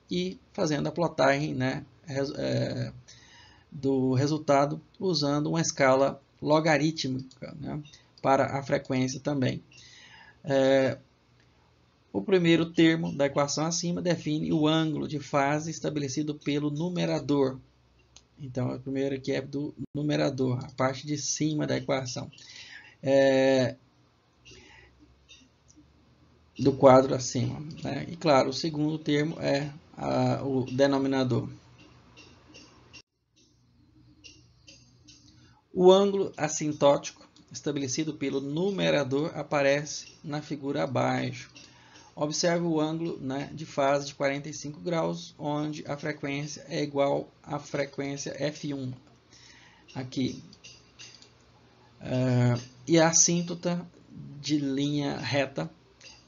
e fazendo a plotagem, né, do resultado usando uma escala logarítmica, né, para a frequência também. O primeiro termo da equação acima define o ângulo de fase estabelecido pelo numerador. Então, a primeira aqui é do numerador, a parte de cima da equação. Do quadro acima, né? E claro, o segundo termo é o denominador. O ângulo assintótico estabelecido pelo numerador aparece na figura abaixo. Observe o ângulo, né, de fase de 45 graus, onde a frequência é igual à frequência F1. Aqui. E a assíntota de linha reta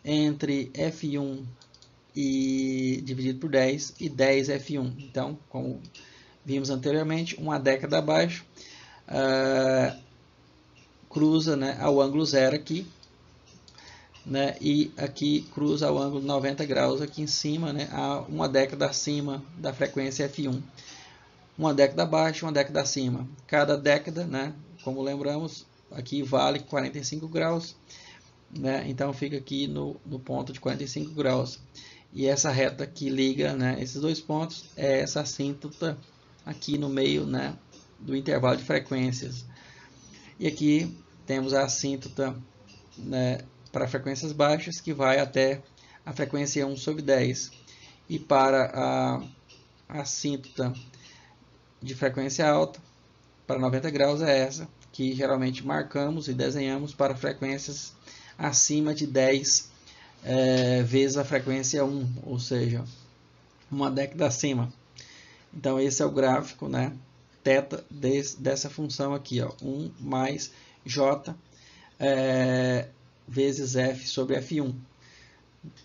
entre F1 e dividido por 10 e 10 F1. Então, como vimos anteriormente, uma década abaixo cruza, né, ao ângulo zero aqui, né, e aqui cruza ao ângulo 90 graus aqui em cima, né, a uma década acima da frequência F1. Uma década abaixo, uma década acima. Cada década, né, como lembramos, aqui vale 45 graus, né, então fica aqui no ponto de 45 graus. E essa reta que liga, né, esses dois pontos é essa assíntota aqui no meio, né, do intervalo de frequências. E aqui temos a assíntota, né, para frequências baixas, que vai até a frequência 1 sobre 10. E para a assíntota de frequência alta, para 90 graus, é essa, que geralmente marcamos e desenhamos para frequências acima de 10 vezes a frequência 1, ou seja, uma década acima. Então, esse é o gráfico, né, θ dessa função aqui, ó, 1 mais j vezes f sobre f1.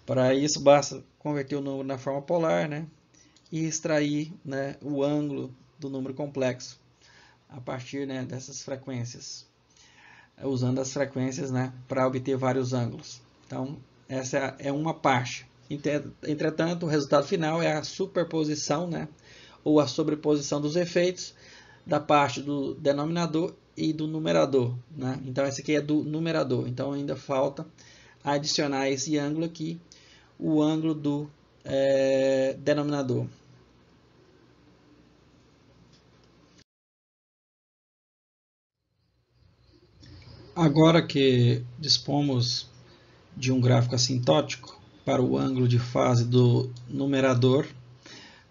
Para isso, basta converter o número na forma polar, né, e extrair, né, o ângulo do número complexo a partir, né, dessas frequências, usando as frequências, né, para obter vários ângulos. Então, essa é uma parte. Entretanto, o resultado final é a superposição, né, ou a sobreposição dos efeitos da parte do denominador e do numerador, né? Então, esse aqui é do numerador. Então, ainda falta adicionar esse ângulo aqui, o ângulo do denominador. Agora que dispomos de um gráfico assintótico para o ângulo de fase do numerador,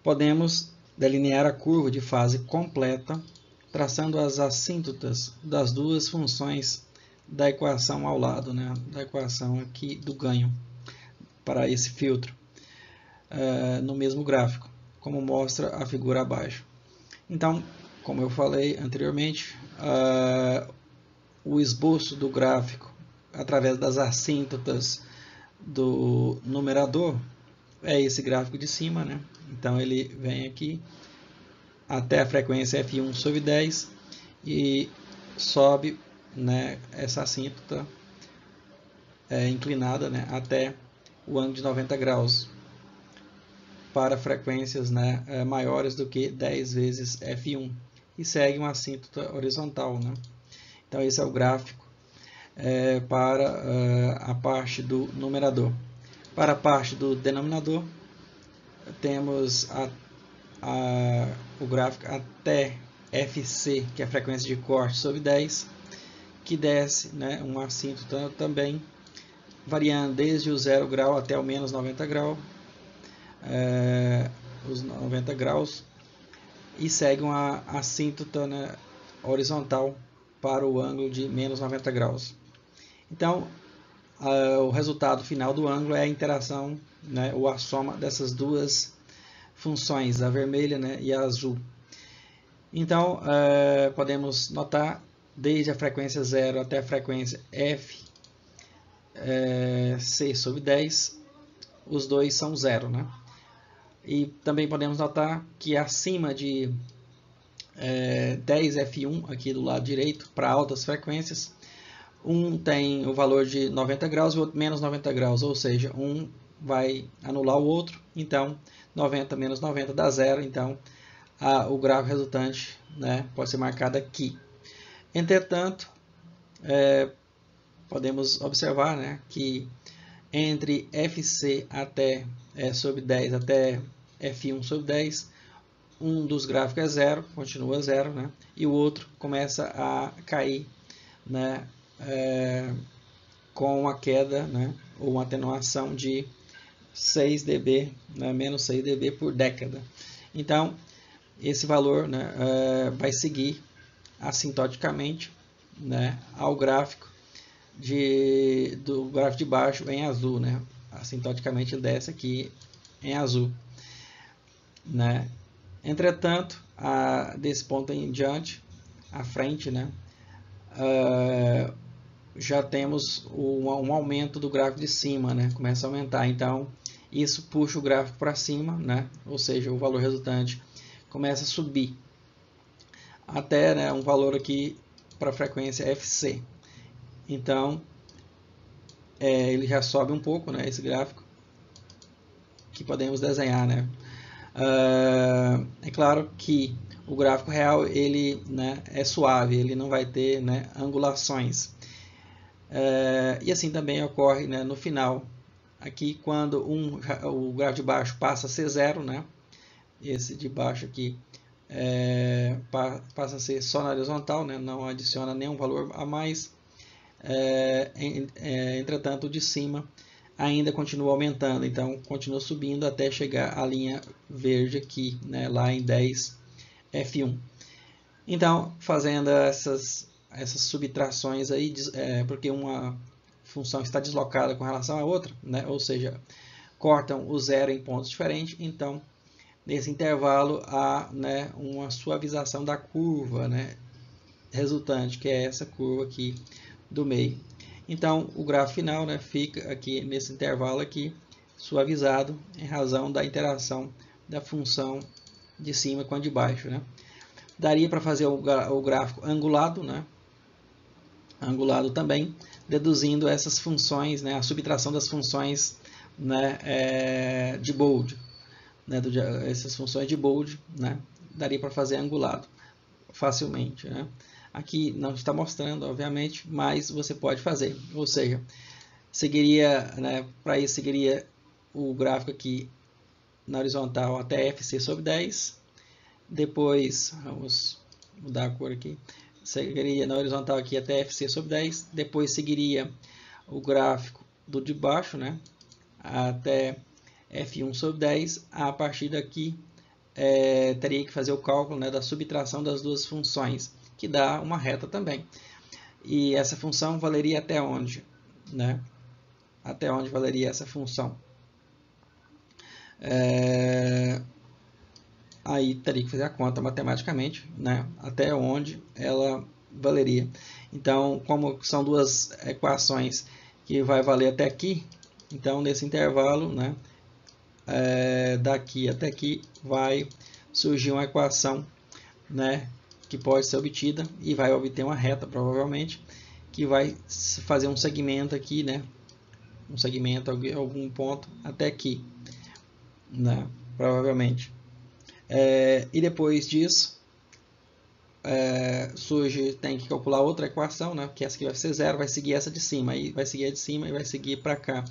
podemos delinear a curva de fase completa, traçando as assíntotas das duas funções da equação ao lado, né, da equação aqui do ganho, para esse filtro, no mesmo gráfico, como mostra a figura abaixo. Então, como eu falei anteriormente, o esboço do gráfico através das assíntotas do numerador é esse gráfico de cima, né? Então ele vem aqui até a frequência F1 sobre 10 e sobe, né, essa assíntota inclinada, né, até o ângulo de 90 graus para frequências, né, maiores do que 10 vezes F1 e segue uma assíntota horizontal, né? Então esse é o gráfico para a parte do numerador. Para a parte do denominador, temos o gráfico até FC, que é a frequência de corte sobre 10, que desce, né, uma assíntota também, variando desde o 0 grau até o menos 90 graus, os 90 graus, e segue uma assíntota, né, horizontal para o ângulo de menos 90 graus. Então, o resultado final do ângulo é a interação, né, ou a soma dessas duas funções, a vermelha, né, e a azul. Então, podemos notar, desde a frequência 0 até a frequência f, 6 sobre 10, os dois são 0, né? E também podemos notar que acima de 10F1, aqui do lado direito, para altas frequências, um tem o valor de 90 graus e o outro menos 90 graus, ou seja, um vai anular o outro, então 90 menos 90 dá 0, então o gráfico resultante, né, pode ser marcado aqui. Entretanto, podemos observar, né, que entre FC até sobre 10 até F1 sobre 10, um dos gráficos é 0, continua 0, né, e o outro começa a cair, né, com a queda, né, ou uma atenuação de 6 dB, né, menos 6 dB por década. Então, esse valor, né, vai seguir assintoticamente, né, ao gráfico do gráfico de baixo em azul, né? Assintoticamente ele desce aqui em azul, né? Entretanto, desse ponto em diante, à frente, né, já temos um aumento do gráfico de cima, né? Começa a aumentar, então isso puxa o gráfico para cima, né? Ou seja, o valor resultante começa a subir até, né, um valor aqui para a frequência FC. Então, ele já sobe um pouco, né, esse gráfico que podemos desenhar, né? É claro que o gráfico real ele, né, é suave, ele não vai ter, né, angulações. E assim também ocorre, né, no final, aqui quando o gráfico de baixo passa a ser 0, né? Esse de baixo aqui passa a ser só na horizontal, né? Não adiciona nenhum valor a mais. Entretanto, o de cima ainda continua aumentando, então continua subindo até chegar à linha verde aqui, né, lá em 10F1. Então, fazendo essas subtrações aí, porque uma função está deslocada com relação à outra, né, ou seja, cortam o zero em pontos diferentes, então nesse intervalo há, né, uma suavização da curva, né, resultante, que é essa curva aqui do meio. Então, o gráfico final, né, fica aqui nesse intervalo aqui, suavizado em razão da interação da função de cima com a de baixo, né. Daria para fazer o gráfico angulado, né, angulado também, deduzindo essas funções, né, a subtração das funções, né, de Bode, né, essas funções de Bode, né, daria para fazer angulado facilmente, né. Aqui não está mostrando, obviamente, mas você pode fazer. Ou seja, seguiria, né, para isso seguiria o gráfico aqui na horizontal até FC sobre 10. Depois, vamos mudar a cor aqui, seguiria na horizontal aqui até FC sobre 10. Depois seguiria o gráfico do de baixo, né, até F1 sobre 10. A partir daqui, teria que fazer o cálculo, né, da subtração das duas funções, que dá uma reta também. E essa função valeria até onde? Né? Até onde valeria essa função? Aí teria que fazer a conta matematicamente, né? Até onde ela valeria. Então, como são duas equações que vai valer até aqui, então nesse intervalo, né, daqui até aqui, vai surgir uma equação, né, que pode ser obtida e vai obter uma reta, provavelmente, que vai fazer um segmento aqui, né, um segmento, algum ponto até aqui, né, provavelmente. E depois disso, tem que calcular outra equação, né, que essa aqui vai ser 0, vai seguir essa de cima, aí vai seguir a de cima e vai seguir para cá.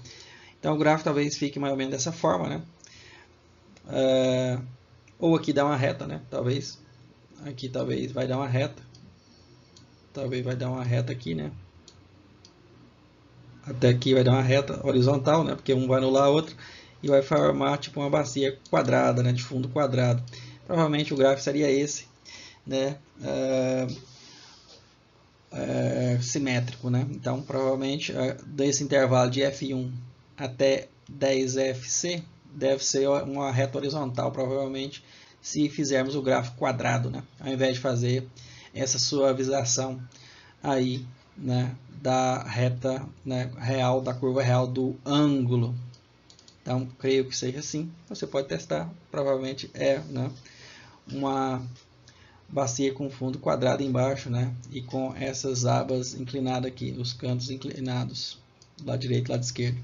Então o gráfico talvez fique mais ou menos dessa forma, né, ou aqui dá uma reta, né, talvez. Aqui talvez vai dar uma reta. Talvez vai dar uma reta aqui, né? Até aqui vai dar uma reta horizontal, né? Porque um vai anular a outra e vai formar tipo uma bacia quadrada, né? De fundo quadrado. Provavelmente o gráfico seria esse, né? simétrico, né? Então, provavelmente, desse intervalo de F1 até 10FC, deve ser uma reta horizontal, provavelmente, se fizermos o gráfico quadrado, né? Ao invés de fazer essa suavização aí, né, da reta, né, real, da curva real do ângulo. Então, creio que seja assim. Você pode testar, provavelmente é, né, uma bacia com fundo quadrado embaixo, né, e com essas abas inclinadas aqui, os cantos inclinados, lado direito e lado esquerdo.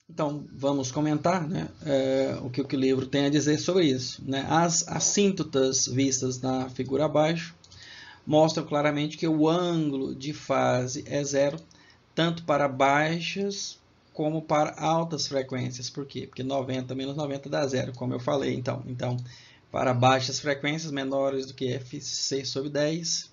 Então, vamos comentar, né, o que o livro tem a dizer sobre isso, né? As assíntotas vistas na figura abaixo mostram claramente que o ângulo de fase é zero, tanto para baixas como para altas frequências. Por quê? Porque 90 menos 90 dá zero, como eu falei. Então para baixas frequências menores do que Fc sobre 10,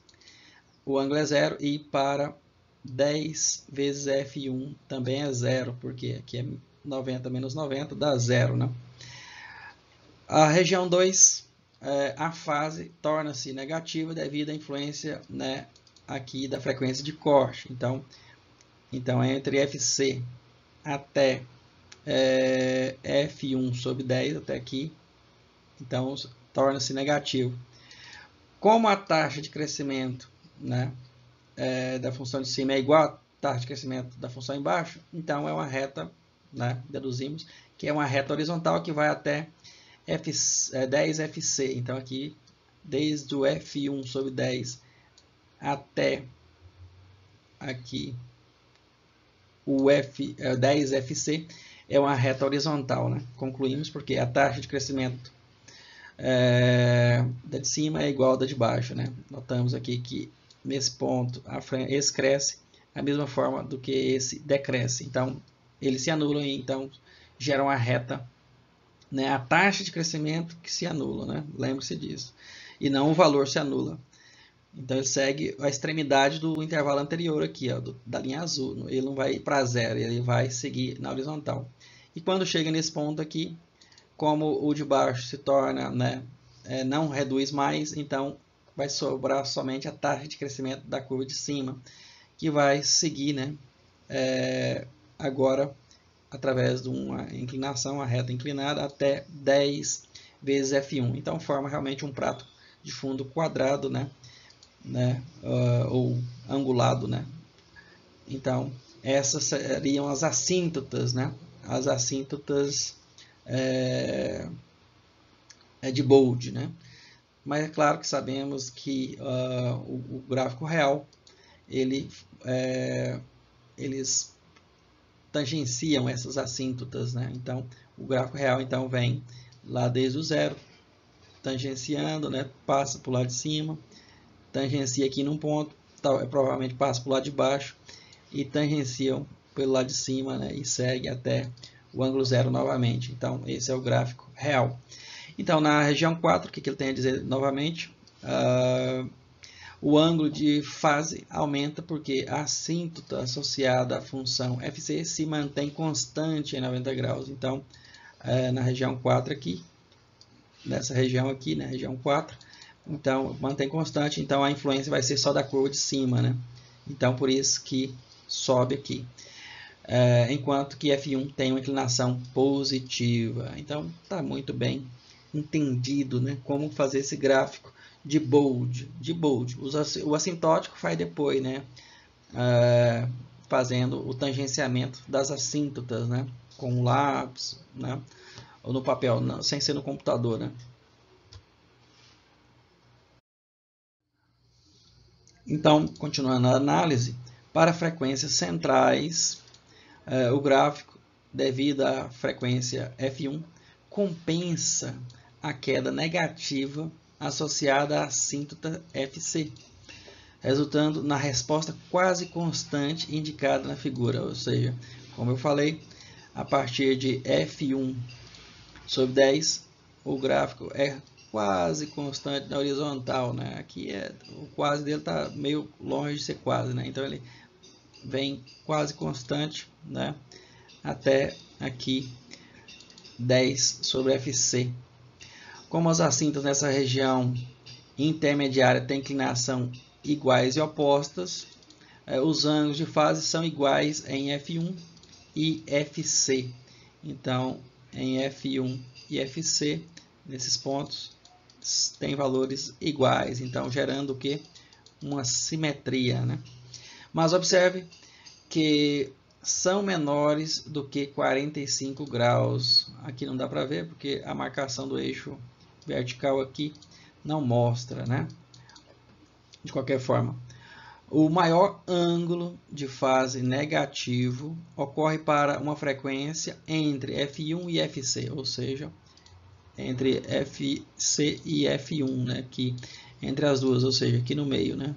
o ângulo é zero, e para 10 vezes F1 também é zero, porque aqui é 90 menos 90 dá zero, né? A região 2, a fase torna-se negativa devido à influência, né, aqui da frequência de corte. Então entre Fc até F1 sobre 10 até aqui, então torna-se negativo. Como a taxa de crescimento, né, da função de cima é igual à taxa de crescimento da função embaixo, então é uma reta, né, deduzimos que é uma reta horizontal que vai até 10 Fc. Então aqui, desde o F1 sobre 10 até aqui o 10 Fc é uma reta horizontal, né? Concluímos porque a taxa de crescimento da de cima é igual à da de baixo, né? Notamos aqui que nesse ponto esse cresce da mesma forma do que esse decresce. Então eles se anulam e então geram uma reta, né? A taxa de crescimento que se anula, né? Lembre-se disso. E não o valor se anula. Então ele segue a extremidade do intervalo anterior aqui, ó, da linha azul. Ele não vai para zero, ele vai seguir na horizontal. E quando chega nesse ponto aqui, como o de baixo se torna, né, não reduz mais, então vai sobrar somente a taxa de crescimento da curva de cima, que vai seguir, né, agora através de uma inclinação, uma reta inclinada, até 10 vezes F1. Então forma realmente um prato de fundo quadrado, né, ou angulado, né? Então essas seriam as assíntotas, né? As assíntotas de Bode, né? Mas é claro que sabemos que o gráfico real eles tangenciam essas assíntotas, né? Então o gráfico real então vem lá desde o zero, tangenciando, né? Passa para o lado de cima, tangencia aqui num ponto, provavelmente passa para o lado de baixo e tangenciam pelo lado de cima, né, e segue até o ângulo zero novamente. Então esse é o gráfico real. Então na região 4, o que ele tem a dizer novamente? O ângulo de fase aumenta porque a assíntota associada à função Fc se mantém constante em 90 graus. Então na região 4 aqui, nessa região aqui, na região 4, então mantém constante, então a influência vai ser só da curva de cima, né? Então por isso que sobe aqui, enquanto que F1 tem uma inclinação positiva. Então está muito bem entendido, né, como fazer esse gráfico de Bode. O assintótico faz depois, né, fazendo o tangenciamento das assíntotas, né, com o lápis, né, ou no papel, sem ser no computador, né. Então, continuando a análise, para frequências centrais, o gráfico, devido à frequência F1, compensa a queda negativa associada à assíntota Fc, resultando na resposta quase constante indicada na figura. Ou seja, como eu falei, a partir de F1 sobre 10, o gráfico é quase constante na horizontal, né? Aqui o quase dele está meio longe de ser quase, né? Então ele vem quase constante, né, até aqui 10 sobre Fc. Como as assintas nessa região intermediária têm inclinação iguais e opostas, os ângulos de fase são iguais em F1 e FC. Então, em F1 e FC, nesses pontos, tem valores iguais, então gerando o que? Uma simetria, né? Mas observe que são menores do que 45 graus. Aqui não dá para ver porque a marcação do eixo vertical aqui não mostra, né? De qualquer forma, o maior ângulo de fase negativo ocorre para uma frequência entre F1 e FC, ou seja, entre FC e F1, né? Aqui, entre as duas, ou seja, aqui no meio, né?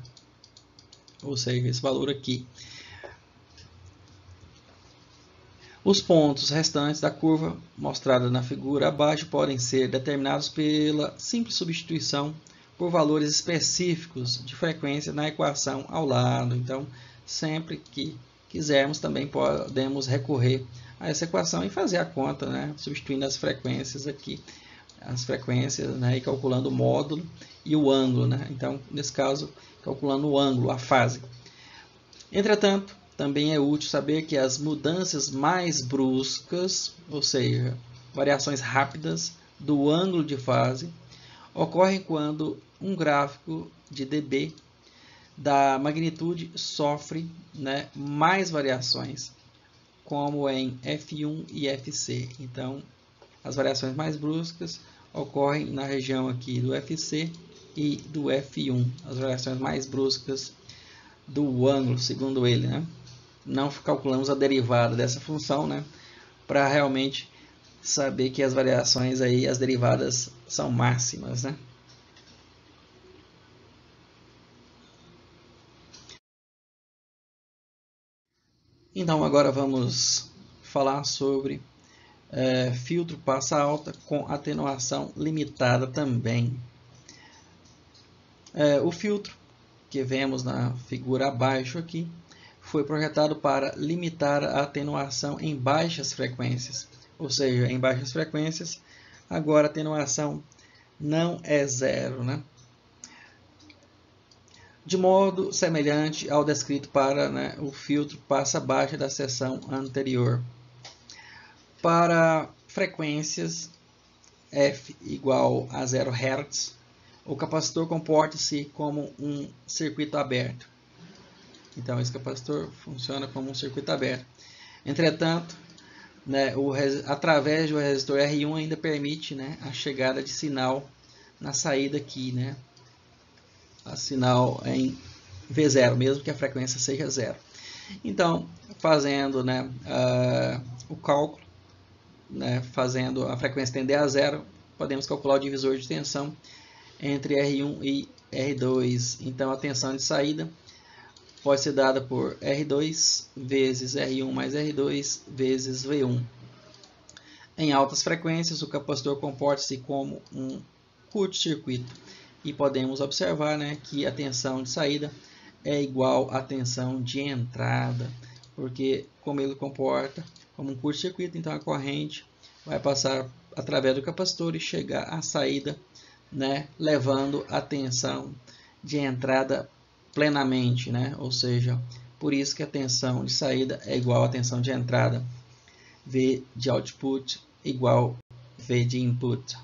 Ou seja, esse valor aqui. Os pontos restantes da curva mostrada na figura abaixo podem ser determinados pela simples substituição por valores específicos de frequência na equação ao lado. Então, sempre que quisermos, também podemos recorrer a essa equação e fazer a conta, né? Substituindo as frequências aqui, as frequências, né? E calculando o módulo e o ângulo, né? Então, nesse caso, calculando o ângulo, a fase. Entretanto, também é útil saber que as mudanças mais bruscas, ou seja, variações rápidas do ângulo de fase, ocorrem quando um gráfico de dB da magnitude sofre, né, mais variações, como em F1 e FC. Então, as variações mais bruscas ocorrem na região aqui do FC e do F1, as variações mais bruscas do ângulo, segundo ele, né? Não calculamos a derivada dessa função, né, para realmente saber que as variações aí, as derivadas são máximas, né? Então agora vamos falar sobre filtro passa alta com atenuação limitada também. O filtro que vemos na figura abaixo aqui foi projetado para limitar a atenuação em baixas frequências, ou seja, em baixas frequências, agora a atenuação não é zero, né? De modo semelhante ao descrito para, né, o filtro passa baixa da seção anterior. Para frequências f igual a 0 Hz, o capacitor comporta-se como um circuito aberto. Então, esse capacitor funciona como um circuito aberto. Entretanto, né, através do resistor R1 ainda permite, né, a chegada de sinal na saída aqui, né, a sinal em V0, mesmo que a frequência seja zero. Então, fazendo, né, o cálculo, né, fazendo a frequência tender a zero, podemos calcular o divisor de tensão entre R1 e R2. Então, a tensão de saída pode ser dada por R2 vezes R1 mais R2 vezes V1. Em altas frequências, o capacitor comporta-se como um curto-circuito. E podemos observar, né, que a tensão de saída é igual à tensão de entrada, porque como ele comporta como um curto-circuito, então a corrente vai passar através do capacitor e chegar à saída, né, levando a tensão de entrada plenamente, né? Ou seja, por isso que a tensão de saída é igual à tensão de entrada. V de output igual V de input.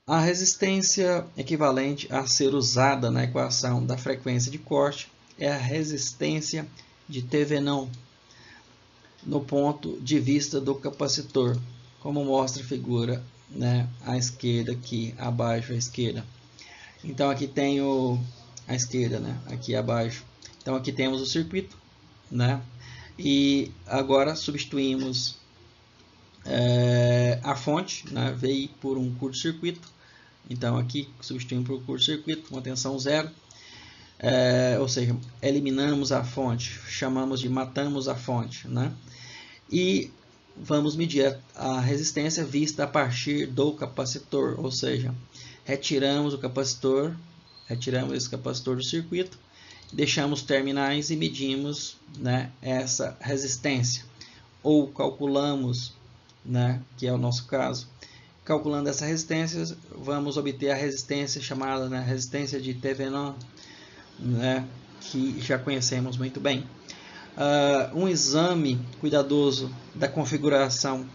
A resistência equivalente a ser usada na equação da frequência de corte é a resistência de Thevenin no ponto de vista do capacitor, como mostra a figura, né, à esquerda aqui, abaixo à esquerda. Então aqui tem a esquerda, né, aqui abaixo. Então aqui temos o circuito, né, e agora substituímos a fonte, né, VI por um curto-circuito. Então aqui substituímos por curto-circuito, uma tensão zero, ou seja, eliminamos a fonte, chamamos de matamos a fonte, né? E vamos medir a resistência vista a partir do capacitor, ou seja, retiramos esse capacitor do circuito, deixamos terminais e medimos, né, essa resistência, ou calculamos né, que é o nosso caso. Calculando essa resistência, vamos obter a resistência chamada, né, resistência de Thevenin, né, que já conhecemos muito bem. Um exame cuidadoso da configuração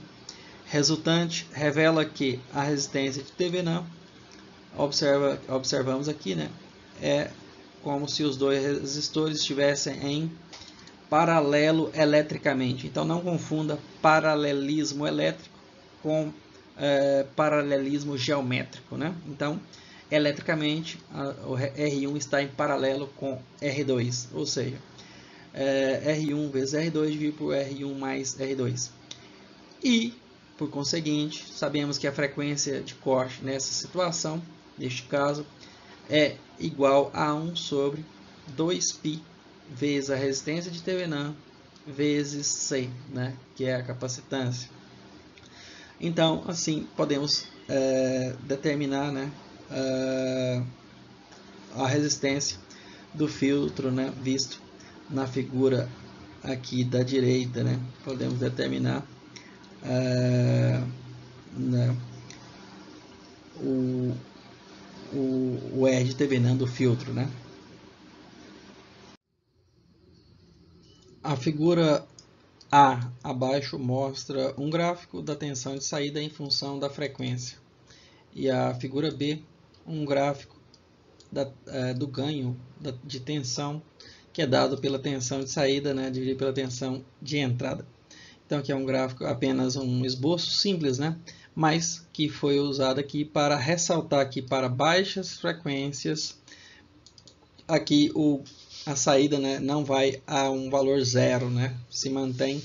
resultante revela que a resistência de Thevenin, observamos aqui, né, é como se os dois resistores estivessem em paralelo eletricamente. Então não confunda paralelismo elétrico com paralelismo geométrico, né? Então, eletricamente, o R1 está em paralelo com R2, ou seja, R1 vezes R2 dividido por R1 mais R2. E, por conseguinte, sabemos que a frequência de corte nessa situação, neste caso, é igual a 1 sobre 2π vezes a resistência de Thevenin vezes C, né, que é a capacitância. Então, assim, podemos determinar, né, a resistência do filtro, né, visto na figura aqui da direita, né, podemos determinar né, o R de Thevenin do filtro, né. A figura A abaixo mostra um gráfico da tensão de saída em função da frequência. E a figura B, um gráfico do ganho de tensão, que é dado pela tensão de saída, né, dividido pela tensão de entrada. Então aqui é um gráfico, apenas um esboço simples, né, mas que foi usado aqui para ressaltar que para baixas frequências, aqui a saída, né, não vai a um valor zero, né, se mantém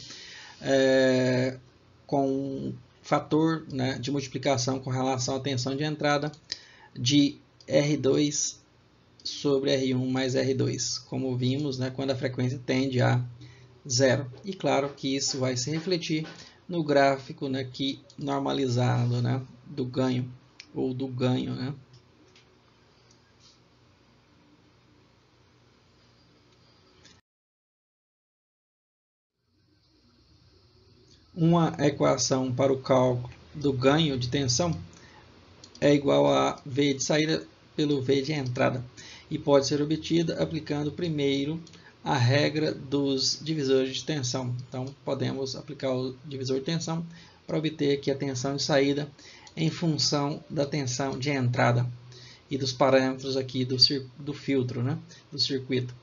com um fator, né, de multiplicação com relação à tensão de entrada de R2 sobre R1 mais R2, como vimos, né, quando a frequência tende a zero. E claro que isso vai se refletir no gráfico, né, aqui normalizado, né, do ganho, ou do ganho, né. Uma equação para o cálculo do ganho de tensão é igual a V de saída pelo V de entrada e pode ser obtida aplicando primeiro a regra dos divisores de tensão. Então, podemos aplicar o divisor de tensão para obter aqui a tensão de saída em função da tensão de entrada e dos parâmetros aqui do filtro, né, do circuito.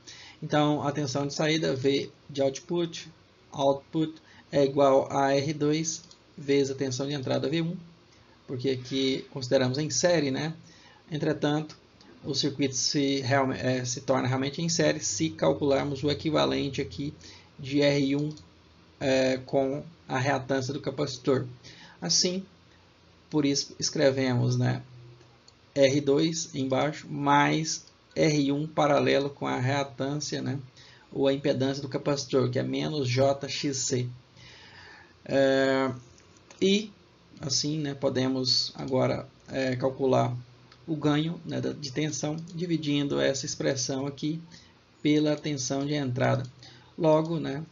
Então, a tensão de saída, V de output é igual a R2 vezes a tensão de entrada V1, porque aqui consideramos em série, né? Entretanto, o circuito se torna realmente em série se calcularmos o equivalente aqui de R1 com a reatância do capacitor. Assim, por isso escrevemos, né, R2 embaixo mais R1 paralelo com a reatância, né, ou a impedância do capacitor, que é menos JXC. E assim, né, podemos agora calcular o ganho, né, de tensão, dividindo essa expressão aqui pela tensão de entrada. Logo, né,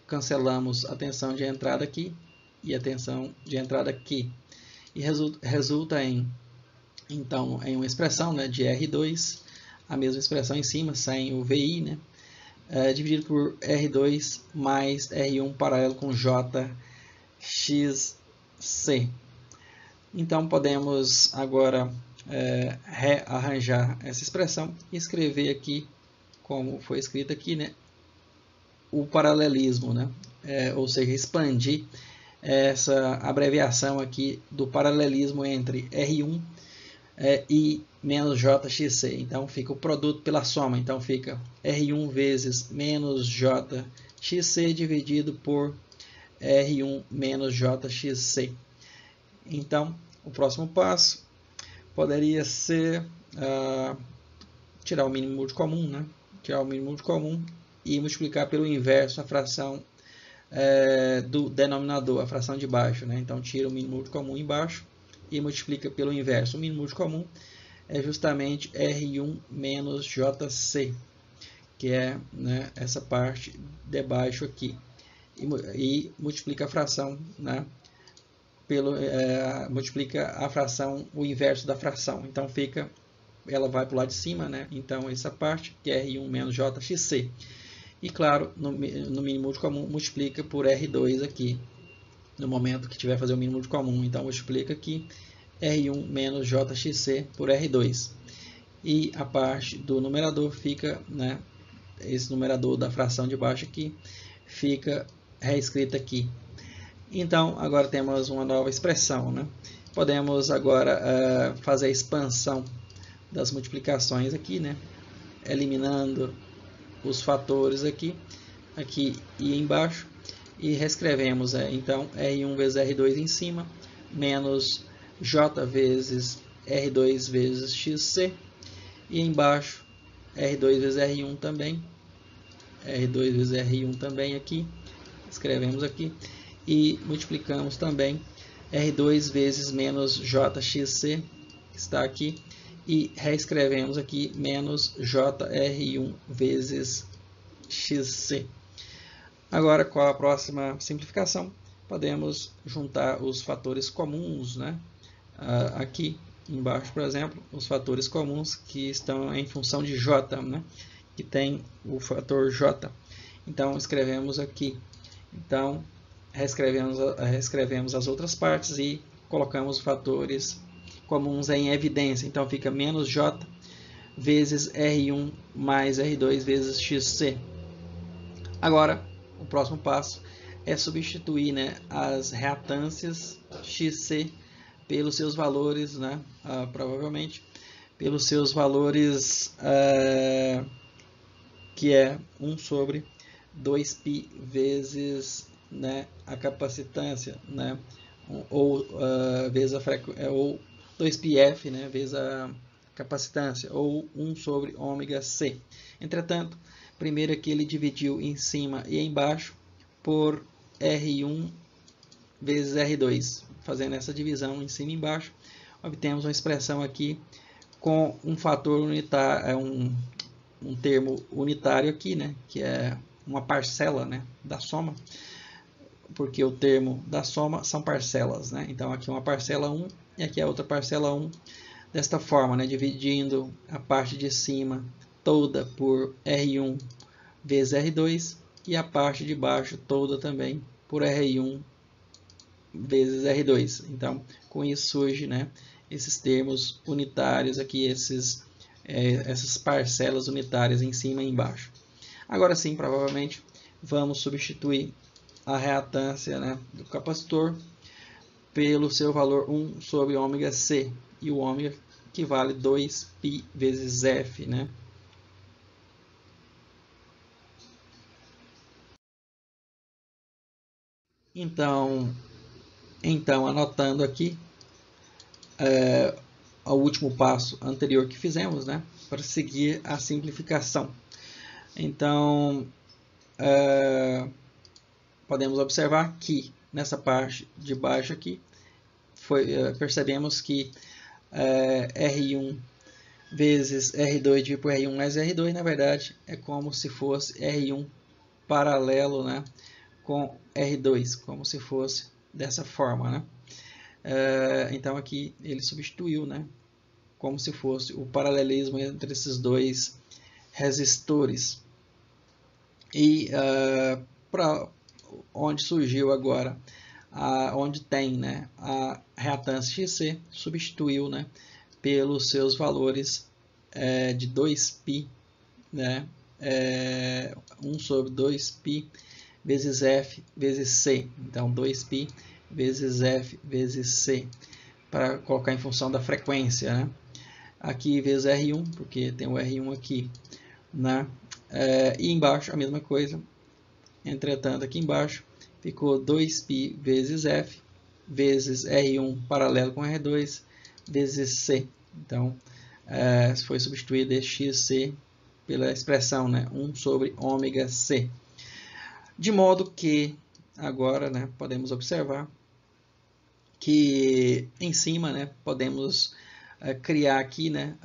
cancelamos a tensão de entrada aqui e a tensão de entrada aqui. E resulta então, em uma expressão, né, de R2, a mesma expressão em cima, sem o VI, né, dividido por R2 mais R1 paralelo com JXC. Então, podemos agora rearranjar essa expressão e escrever aqui, como foi escrito aqui, né, o paralelismo, né, ou seja, expandir essa abreviação aqui do paralelismo entre R1 e menos JXC. Então, fica o produto pela soma. Então, fica R1 vezes menos JXC dividido por R1 menos JXC. Então, o próximo passo poderia ser tirar o mínimo múltiplo comum, né? Tirar o mínimo múltiplo comum e multiplicar pelo inverso a fração do denominador, a fração de baixo, né? Então, tira o mínimo múltiplo comum embaixo e multiplica pelo inverso. O mínimo múltiplo comum é justamente R1 menos JC, que é, né, essa parte de baixo aqui. E multiplica a fração, né, multiplica a fração, o inverso da fração. Então ela vai para o lado de cima, né? Então essa parte que é R1 menos JXC. E claro, no mínimo de comum, multiplica por R2 aqui, no momento que tiver fazer o mínimo de comum. Então multiplica aqui R1 menos JXC por R2. E a parte do numerador fica, né? Esse numerador da fração de baixo aqui fica reescrito aqui. Então, agora temos uma nova expressão, né? Podemos agora fazer a expansão das multiplicações aqui, né? Eliminando os fatores aqui e embaixo. E reescrevemos, então, R1 vezes R2 em cima, menos J vezes R2 vezes XC. E embaixo, R2 vezes R1 também. R2 vezes R1 também aqui. Escrevemos aqui. E multiplicamos também R2 vezes menos JXC, que está aqui. E reescrevemos aqui menos JR1 vezes XC. Agora, com a próxima simplificação, podemos juntar os fatores comuns, né? Aqui embaixo, por exemplo, os fatores comuns que estão em função de J, né? Que tem o fator J. Então, escrevemos aqui. Então, reescrevemos as outras partes e colocamos fatores comuns em evidência. Então, fica menos J vezes R1 mais R2 vezes XC. Agora, o próximo passo é substituir, né, as reatâncias XC pelos seus valores, né, provavelmente pelos seus valores que é 1 sobre 2π vezes, né, a capacitância, né, ou vezes ou 2πf, né, vezes a capacitância, ou 1 sobre ômega c. Entretanto, primeiro aqui ele dividiu em cima e embaixo por R1 vezes R2. Fazendo essa divisão em cima e embaixo, obtemos uma expressão aqui com um fator unitário, um termo unitário aqui, né, que é uma parcela, né, da soma, porque o termo da soma são parcelas, né? Então aqui uma parcela 1 e aqui a outra parcela 1, desta forma, né, dividindo a parte de cima toda por R1 vezes R2 e a parte de baixo toda também por R1 vezes R2. Então, com isso surge, né, esses termos unitários aqui, essas parcelas unitárias em cima e embaixo. Agora sim, provavelmente, vamos substituir a reatância, né, do capacitor pelo seu valor 1 sobre ômega C. E o ômega que vale 2π vezes F, né? Então anotando aqui o último passo anterior que fizemos, né, para seguir a simplificação. Então, podemos observar que nessa parte de baixo aqui, percebemos que R1 vezes R2 dividido por R1 mais R2, na verdade, é como se fosse R1 paralelo, né, com R2, como se fosse dessa forma, né? Então aqui ele substituiu, né, como se fosse o paralelismo entre esses dois resistores. E para onde surgiu agora, onde tem, né, a reatância XC, substituiu, né, pelos seus valores de 2π, né, 1 sobre 2π vezes F vezes C. Então 2π vezes F vezes C, para colocar em função da frequência, né? Aqui vezes R1, porque tem o R1 aqui, né? E embaixo a mesma coisa. Entretanto, aqui embaixo ficou 2π vezes F vezes R1 paralelo com R2 vezes C. Então, foi substituído este XC pela expressão, né, 1 sobre ômega C. De modo que, agora, né, podemos observar que em cima, né, podemos criar aqui, né,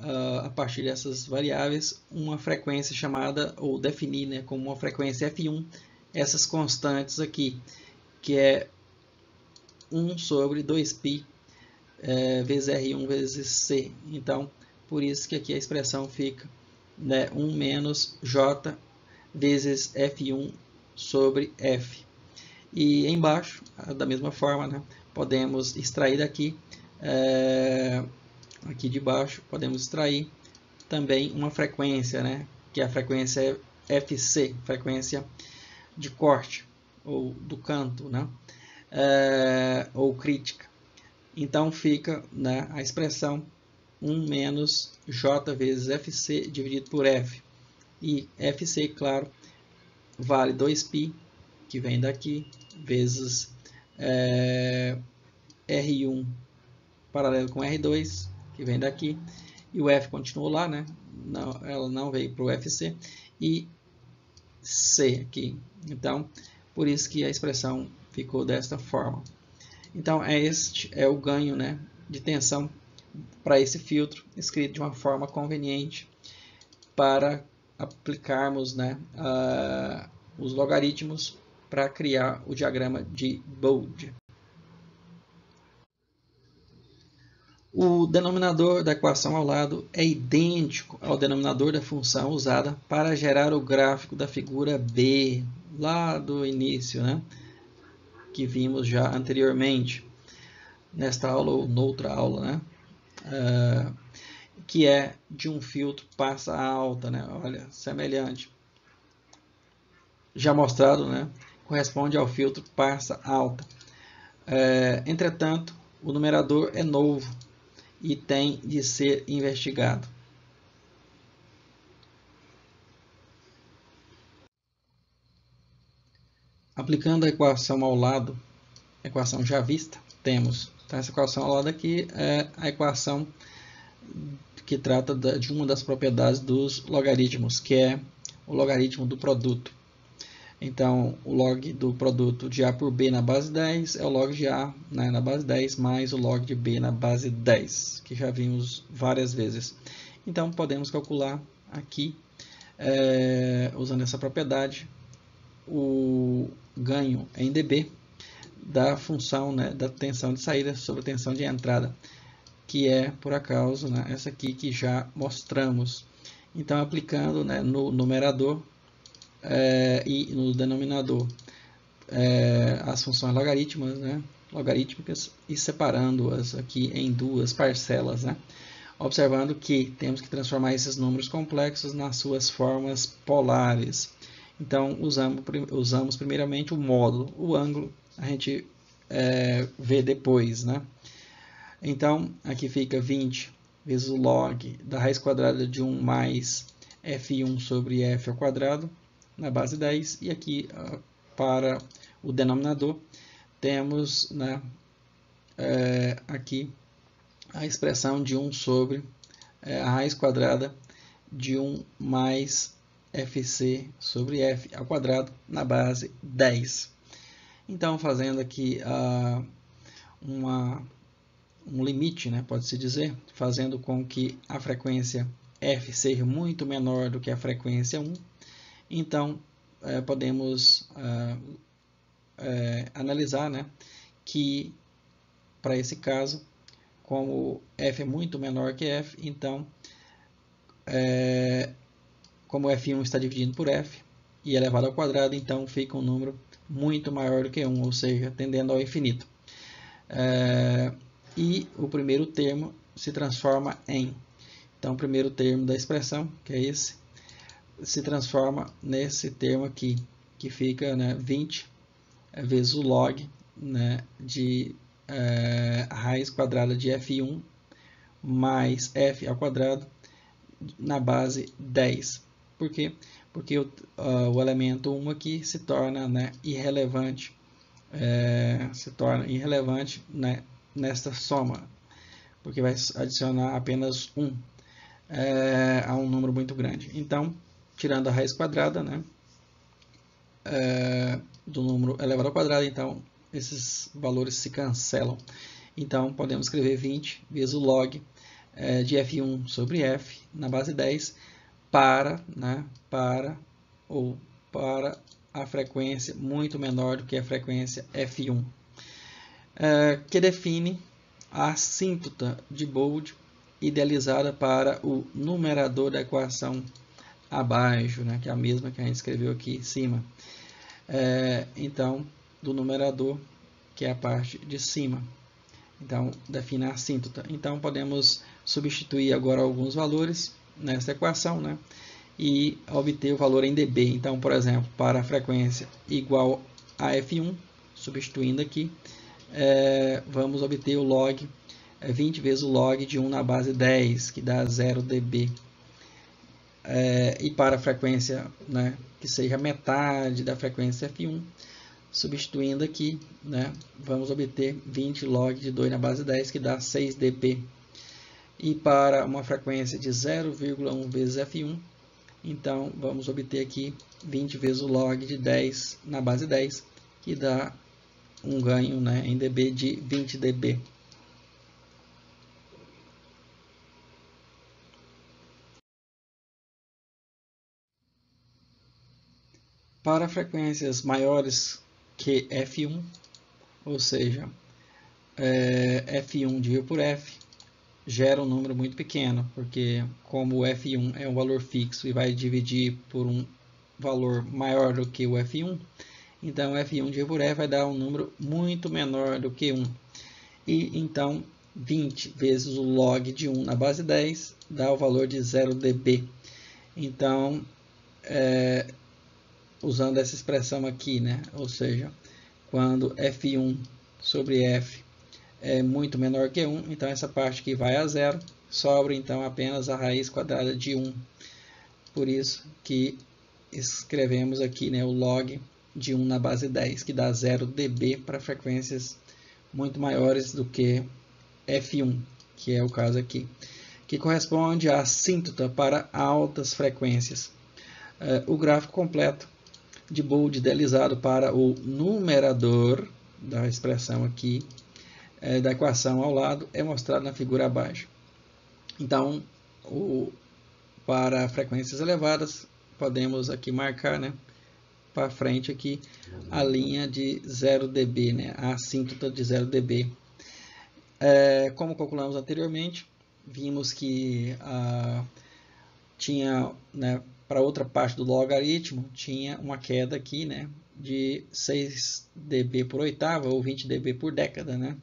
a partir dessas variáveis, uma frequência chamada, ou definir, né, como uma frequência F1, essas constantes aqui, que é 1 sobre 2π vezes R1 vezes C. Então, por isso que aqui a expressão fica, né, 1 menos J vezes F1 sobre F. E embaixo, da mesma forma, né, podemos extrair daqui, aqui de baixo, podemos extrair também uma frequência, né, que é a frequência FC, frequência de corte, ou do canto, né, ou crítica. Então fica, né, a expressão 1 menos J vezes FC dividido por F. E FC, claro, vale 2π, que vem daqui, vezes R1 paralelo com R2, que vem daqui. E o F continuou lá, né? Não, ela não veio para o FC. E C aqui. Então, por isso que a expressão ficou desta forma. Então, este é o ganho, né, de tensão para esse filtro, escrito de uma forma conveniente para aplicarmos, né, os logaritmos para criar o diagrama de Bode. O denominador da equação ao lado é idêntico ao denominador da função usada para gerar o gráfico da figura B, lá do início, né, que vimos já anteriormente, nesta aula ou noutra aula, né, que é de um filtro passa alta, né, olha, semelhante. Já mostrado, né, corresponde ao filtro passa alta. Entretanto, o numerador é novo e tem de ser investigado. Aplicando a equação ao lado, a equação já vista, temos, então essa equação ao lado aqui é a equação que trata de uma das propriedades dos logaritmos, que é o logaritmo do produto. Então, o log do produto de A por B na base 10 é o log de A, né, na base 10 mais o log de B na base 10, que já vimos várias vezes. Então, podemos calcular aqui, usando essa propriedade, o ganho em dB da função, né, da tensão de saída sobre a tensão de entrada, que é, por acaso, né, essa aqui que já mostramos. Então, aplicando, né, no numerador e no denominador as funções logarítmicas, né, e separando-as aqui em duas parcelas, né, observando que temos que transformar esses números complexos nas suas formas polares. Então, usamos primeiramente o módulo, o ângulo a gente vê depois, né? Então, aqui fica 20 vezes o log da raiz quadrada de 1 mais f1 sobre f ao quadrado na base 10. E aqui, para o denominador, temos, né, aqui a expressão de 1 sobre a raiz quadrada de 1 mais fc sobre f ao quadrado na base 10. Então, fazendo aqui um limite, né, pode-se dizer, fazendo com que a frequência f seja muito menor do que a frequência 1, então podemos analisar, né, que para esse caso, como f é muito menor que f, então como f1 está dividindo por f e elevado ao quadrado, então fica um número muito maior do que 1, ou seja, tendendo ao infinito. E o primeiro termo se transforma em, então o primeiro termo da expressão, que é esse, se transforma nesse termo aqui, que fica, né, 20 vezes o log, né, de raiz quadrada de f1 mais f ao quadrado na base 10. Por quê? Porque o elemento 1 aqui se torna, né, irrelevante, né, nesta soma, porque vai adicionar apenas 1 a um número muito grande. Então, tirando a raiz quadrada, né, do número elevado ao quadrado, então esses valores se cancelam. Então, podemos escrever 20 vezes o log de f1 sobre f na base 10 para a frequência muito menor do que a frequência f1. que define a assíntota de Bode idealizada para o numerador da equação abaixo, né, que é a mesma que a gente escreveu aqui em cima. Então, do numerador, que é a parte de cima. Então, define a assíntota. Então, podemos substituir agora alguns valores nessa equação, né, e obter o valor em dB. Então, por exemplo, para a frequência igual a F1, substituindo aqui, vamos obter o log, 20 vezes o log de 1 na base 10, que dá 0 dB. E para a frequência, né, que seja metade da frequência F1, substituindo aqui, né, vamos obter 20 log de 2 na base 10, que dá 6 dB. E para uma frequência de 0,1 vezes F1, então vamos obter aqui 20 vezes o log de 10 na base 10, que dá um ganho, né, em dB de 20 dB. Para frequências maiores que F1, ou seja, F1 dividido por F, gera um número muito pequeno, porque como o F1 é um valor fixo e vai dividir por um valor maior do que o F1, então F1 dividido por F vai dar um número muito menor do que 1. E então 20 vezes o log de 1 na base 10 dá o valor de 0 dB. Então, usando essa expressão aqui, né? Ou seja, quando F1 sobre F é muito menor que 1, então essa parte aqui vai a zero, sobra então apenas a raiz quadrada de 1. Por isso que escrevemos aqui, né, o log de 1 na base 10, que dá 0 dB para frequências muito maiores do que F1, que é o caso aqui, que corresponde à assíntota para altas frequências. O gráfico completo de Bode idealizado para o numerador da expressão aqui, da equação ao lado, é mostrado na figura abaixo. Então, para frequências elevadas, podemos aqui marcar, né, para frente aqui, a linha de 0 dB, né, a assíntota de 0 dB. Como calculamos anteriormente, vimos que tinha, né, para outra parte do logaritmo, tinha uma queda aqui, né, de 6 dB por oitava ou 20 dB por década, né,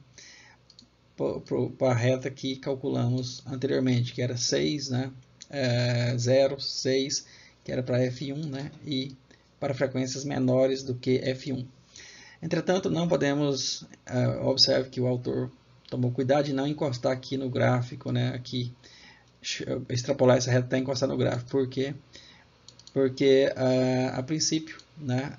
para a reta que calculamos anteriormente, que era 6, né, 0, 6, que era para F1, né, e para frequências menores do que F1. Entretanto, não podemos, observe que o autor tomou cuidado de não encostar aqui no gráfico, né, aqui, extrapolar essa reta até encostar no gráfico. Por quê? Porque, a princípio, né,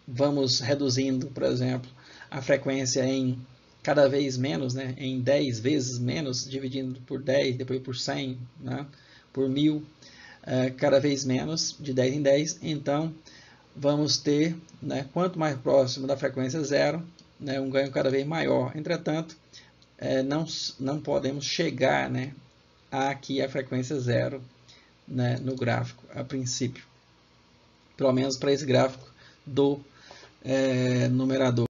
vamos reduzindo, por exemplo, a frequência em cada vez menos, né, em 10 vezes menos, dividindo por 10, depois por 100, né, por 1000, cada vez menos, de 10 em 10. Então, vamos ter, né, quanto mais próximo da frequência zero, né, um ganho cada vez maior. Entretanto, não podemos chegar, né, aqui a frequência zero, né, no gráfico, a princípio. Pelo menos para esse gráfico do numerador.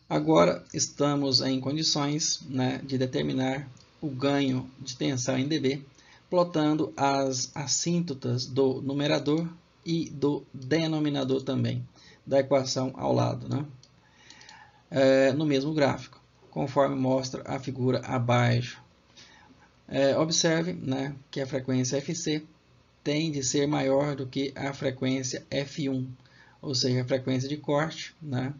Agora estamos em condições, né, de determinar o ganho de tensão em dB, plotando as assíntotas do numerador e do denominador também, da equação ao lado, né, no mesmo gráfico, conforme mostra a figura abaixo. Observe, né, que a frequência Fc tem de ser maior do que a frequência F1, ou seja, a frequência de corte, né,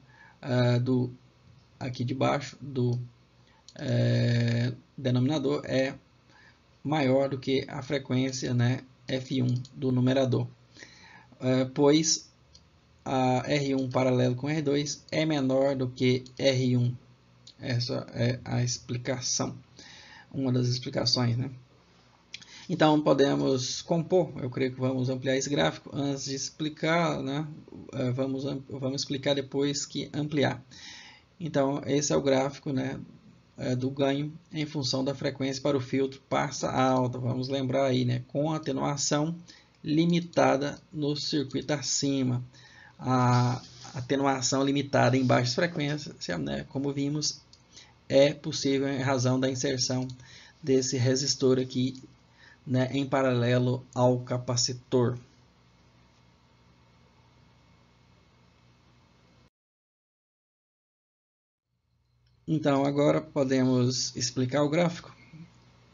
aqui de baixo do denominador é maior do que a frequência, né, F1 do numerador, pois a R1 paralelo com R2 é menor do que R1. Essa é a explicação, uma das explicações, né? Então, podemos compor, eu creio que vamos ampliar esse gráfico antes de explicar, né? Vamos explicar depois que ampliar. Então, esse é o gráfico, né, do ganho em função da frequência para o filtro passa alta. Vamos lembrar aí, né? Com atenuação limitada no circuito acima. A atenuação limitada em baixas frequências, né? Como vimos, é possível em razão da inserção desse resistor aqui, né, em paralelo ao capacitor. Então, agora podemos explicar o gráfico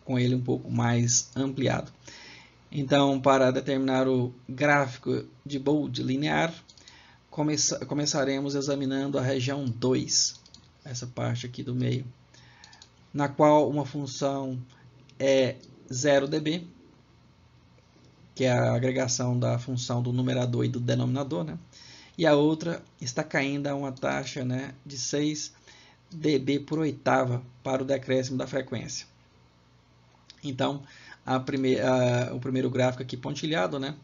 com ele um pouco mais ampliado. Então, para determinar o gráfico de Bode linear, começaremos examinando a região 2, essa parte aqui do meio, na qual uma função é 0 dB, que é a agregação da função do numerador e do denominador, né? E a outra está caindo a uma taxa, né, de 6 dB por oitava para o decréscimo da frequência. Então, o primeiro gráfico aqui pontilhado, né?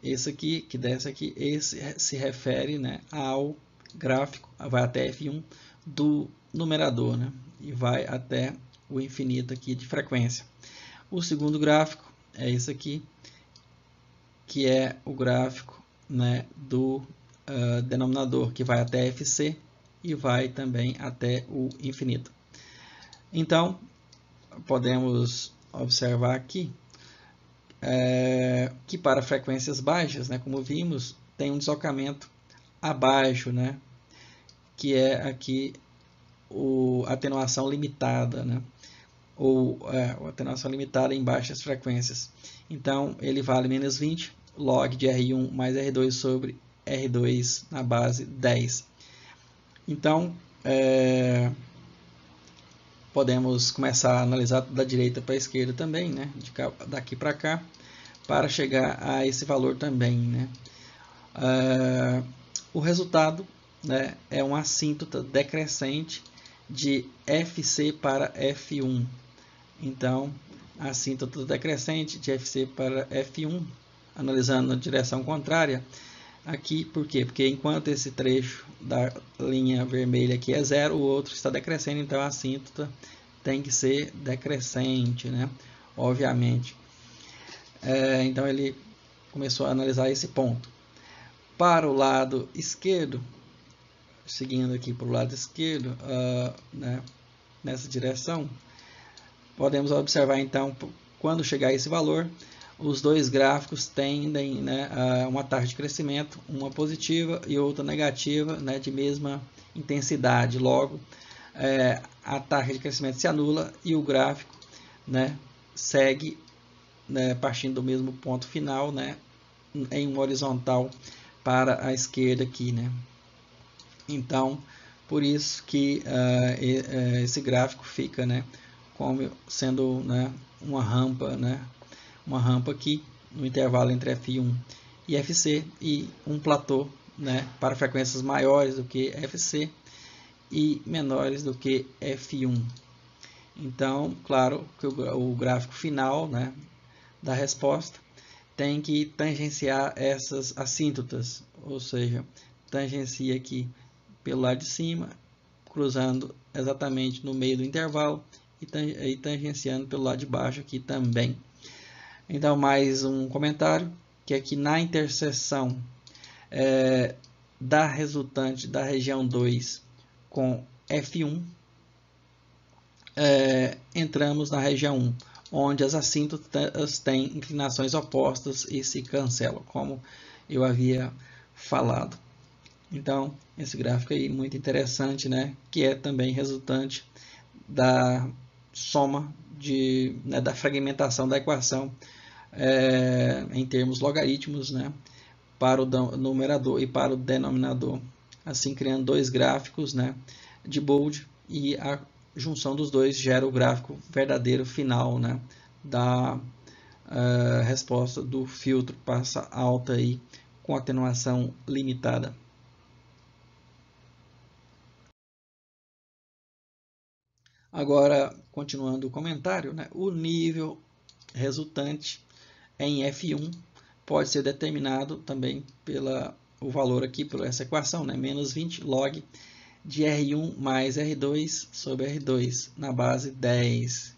Esse aqui, que desce aqui, esse se refere, né, ao gráfico, vai até F1 do numerador, né? E vai até o infinito aqui de frequência. O segundo gráfico é esse aqui, que é o gráfico, né, do denominador, que vai até FC e vai também até o infinito. Então, podemos observar aqui que para frequências baixas, né, como vimos, tem um deslocamento abaixo, né, que é aqui a atenuação limitada, né, ou atenuação limitada em baixas frequências. Então, ele vale menos 20 log de R1 mais R2 sobre R2 na base 10. Então, podemos começar a analisar da direita para a esquerda também, né? Daqui para cá, para chegar a esse valor também, né? O resultado, né, é uma assíntota decrescente de FC para F1. Então, a assíntota decrescente de FC para F1, analisando na direção contrária, aqui, por quê? Porque enquanto esse trecho da linha vermelha aqui é 0, o outro está decrescendo, então a assíntota tem que ser decrescente, né? Obviamente. Então ele começou a analisar esse ponto. Para o lado esquerdo, seguindo aqui para o lado esquerdo, né, nessa direção, podemos observar então, quando chegar a esse valor, os dois gráficos tendem, né, a uma taxa de crescimento, uma positiva e outra negativa, né, de mesma intensidade. Logo, a taxa de crescimento se anula e o gráfico, né, segue, né, partindo do mesmo ponto final, né, em um horizontal para a esquerda aqui, né. Então, por isso que esse gráfico fica, né, como sendo, né, uma rampa, né, uma rampa aqui no intervalo entre F1 e FC e um platô, né, para frequências maiores do que FC e menores do que F1. Então, claro que o gráfico final, né, da resposta tem que tangenciar essas assíntotas, ou seja, tangencia aqui pelo lado de cima, cruzando exatamente no meio do intervalo e tangenciando pelo lado de baixo aqui também. Então, mais um comentário, que aqui na interseção da resultante da região 2 com F1, entramos na região 1, onde as assíntotas têm inclinações opostas e se cancelam, como eu havia falado. Então, esse gráfico aí muito interessante, né, que é também resultante da soma da fragmentação da equação em termos logaritmos, né, para o numerador e para o denominador, assim criando dois gráficos, né, de Bode, e a junção dos dois gera o gráfico verdadeiro final, né, da resposta do filtro passa alta aí com atenuação limitada. Agora, continuando o comentário, né, o nível resultante em F1 pode ser determinado também o valor aqui, por essa equação, né, menos 20 log de R1 mais R2 sobre R2 na base 10.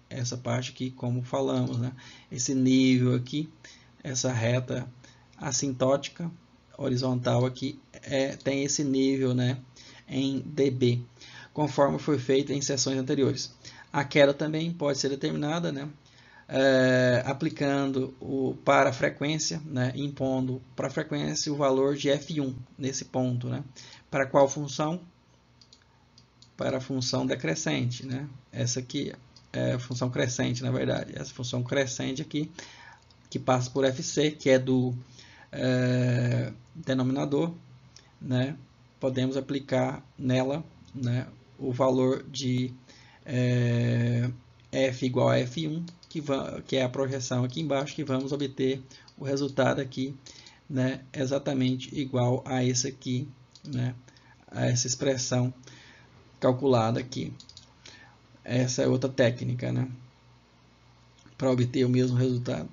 Essa parte aqui, como falamos, né? Esse nível aqui, essa reta assintótica horizontal aqui tem esse nível, né, em dB, conforme foi feito em sessões anteriores. A queda também pode ser determinada, né, aplicando para a frequência, né, impondo para a frequência o valor de F1 nesse ponto, né, para qual função? Para a função decrescente, né? Essa aqui é a função crescente, na verdade, essa função crescente aqui, que passa por Fc, que é do denominador, né? Podemos aplicar nela, né, o valor de F igual a F1, que é a projeção aqui embaixo, que vamos obter o resultado aqui, né, exatamente igual a esse aqui, né, a essa expressão calculada aqui. Essa é outra técnica, né, para obter o mesmo resultado.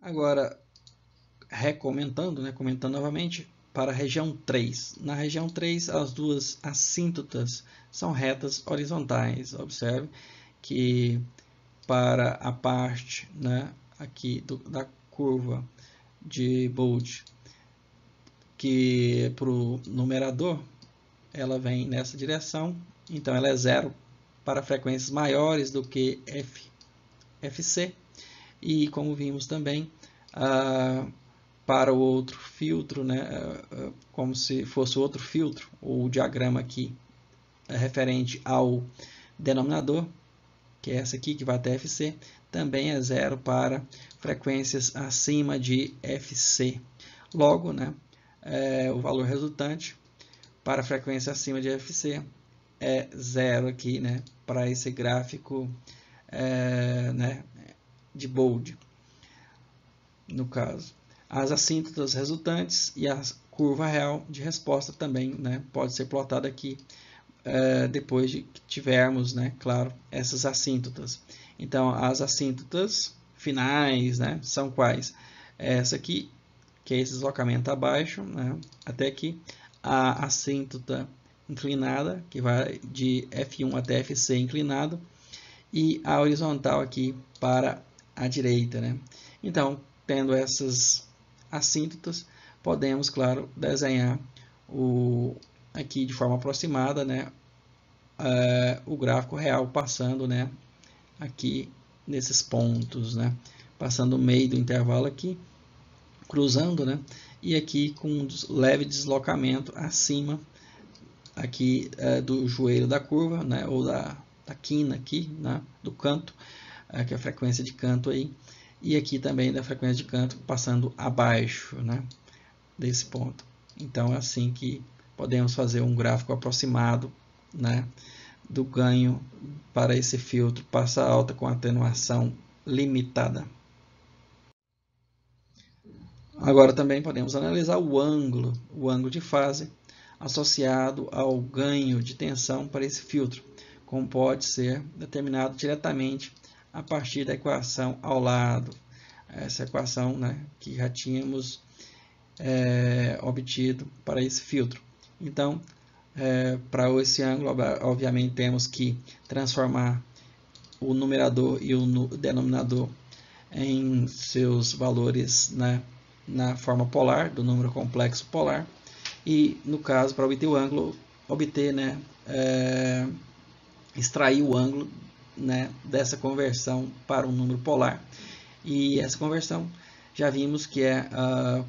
Agora, comentando novamente, para a região 3. Na região 3, as duas assíntotas são retas horizontais. Observe que para a parte, né, aqui da curva de Bode, que para o numerador, ela vem nessa direção, então ela é zero para frequências maiores do que Fc, e como vimos também, para o outro filtro, né, como se fosse outro filtro, o diagrama aqui é referente ao denominador, que é essa aqui, que vai até Fc, também é zero para frequências acima de Fc. Logo, né, o valor resultante para frequência acima de Fc é zero aqui, né, para esse gráfico né, de Bode, no caso. As assíntotas resultantes e a curva real de resposta também, né, pode ser plotada aqui depois de que tivermos, né, claro, essas assíntotas. Então, as assíntotas finais, né, são quais? Essa aqui, que é esse deslocamento abaixo, né, até aqui. A assíntota inclinada, que vai de F1 até Fc inclinado. E a horizontal aqui para a direita, né? Então, tendo essas assíntotas, podemos, claro, desenhar aqui de forma aproximada, né, o gráfico real passando, né, aqui nesses pontos, né, passando o meio do intervalo aqui, cruzando, né, e aqui com um leve deslocamento acima aqui do joelho da curva, né, ou da quina aqui, né, do canto, que é a frequência de canto aí, e aqui também da frequência de canto passando abaixo, né, desse ponto. Então é assim que podemos fazer um gráfico aproximado, né, do ganho para esse filtro passa alta com atenuação limitada. Agora também podemos analisar o ângulo de fase associado ao ganho de tensão para esse filtro, como pode ser determinado diretamente a partir da equação ao lado. Essa equação, né, que já tínhamos obtido para esse filtro. Então, para esse ângulo, obviamente, temos que transformar o numerador e o denominador em seus valores, né, na forma polar, do número complexo polar. E, no caso, para obter o ângulo, né, extrair o ângulo, né, dessa conversão para um número polar. E essa conversão já vimos que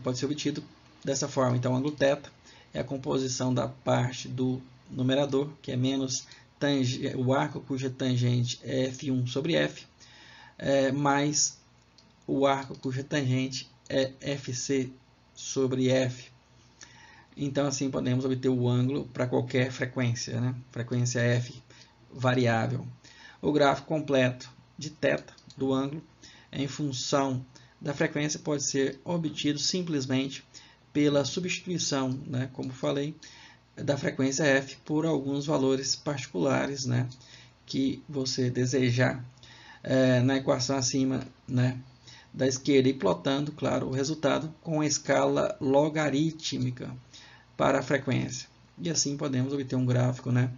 pode ser obtido dessa forma. Então, o ângulo θ é a composição da parte do numerador, que é menos o arco cuja tangente é F1 sobre F, mais o arco cuja tangente é Fc sobre F. Então, assim, podemos obter o ângulo para qualquer frequência, né? Frequência F variável. O gráfico completo de θ do ângulo em função da frequência pode ser obtido simplesmente pela substituição, né, como falei, da frequência F por alguns valores particulares, né, que você desejar na equação acima, né, da esquerda e plotando, claro, o resultado com a escala logarítmica para a frequência. E assim podemos obter um gráfico, né,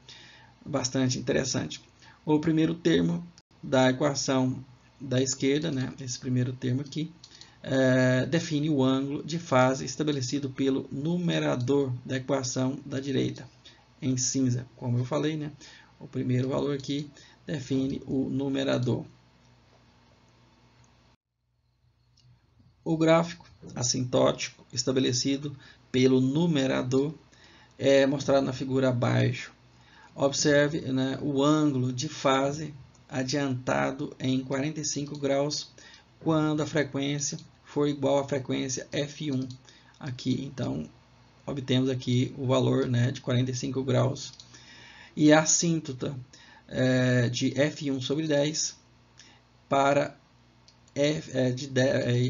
bastante interessante. O primeiro termo da equação da esquerda, né, esse primeiro termo aqui, define o ângulo de fase estabelecido pelo numerador da equação da direita, em cinza. Como eu falei, né, o primeiro valor aqui define o numerador. O gráfico assintótico estabelecido pelo numerador é mostrado na figura abaixo. Observe, né, o ângulo de fase adiantado em 45 graus quando a frequência for igual à frequência F1 aqui. Então, obtemos aqui o valor, né, de 45 graus. E a assíntota de F1 sobre 10 para,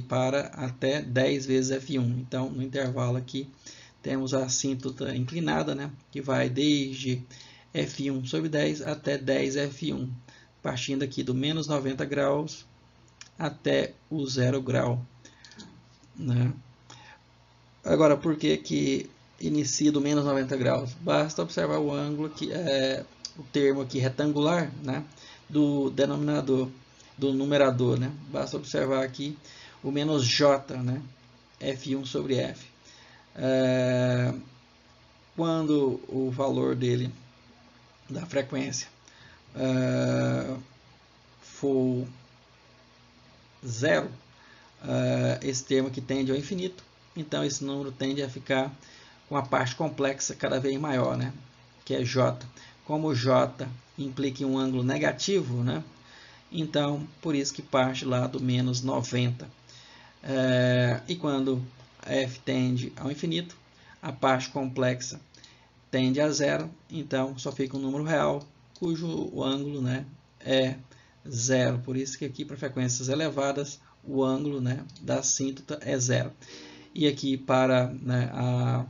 para até 10 vezes F1. Então, no intervalo aqui, temos a assíntota inclinada, né, que vai desde F1 sobre 10 até 10 F1, partindo aqui do menos 90 graus até o 0 grau. Né? Agora, por que inicia do menos 90 graus? Basta observar o ângulo, que é o termo aqui retangular, né, do denominador, do numerador. Né? Basta observar aqui o menos J, né, F1 sobre F. Quando o valor dele, da frequência, for 0, esse termo aqui tende ao infinito, então esse número tende a ficar com a parte complexa cada vez maior, né, que é J. Como J implica em um ângulo negativo, né, então por isso que parte lá do menos 90. E quando F tende ao infinito, a parte complexa tende a 0, então só fica um número real, cujo ângulo, né, é 0. Por isso que aqui para frequências elevadas, o ângulo, né, da assíntota é 0. E aqui para, né,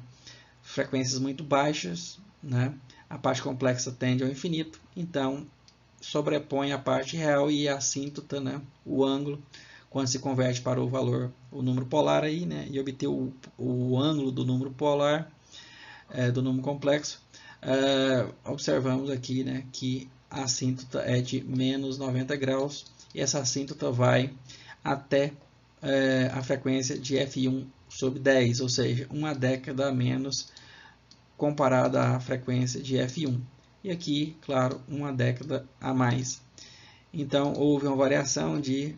frequências muito baixas, né, a parte complexa tende ao infinito, então sobrepõe a parte real e a assíntota, né, o ângulo, quando se converte para o valor, o número polar aí, né, e obter o ângulo do número polar, do número complexo, observamos aqui, né, que a assíntota é de menos 90 graus e essa assíntota vai até a frequência de F1 sobre 10, ou seja, uma década a menos comparada à frequência de F1. E aqui, claro, uma década a mais. Então, houve uma variação de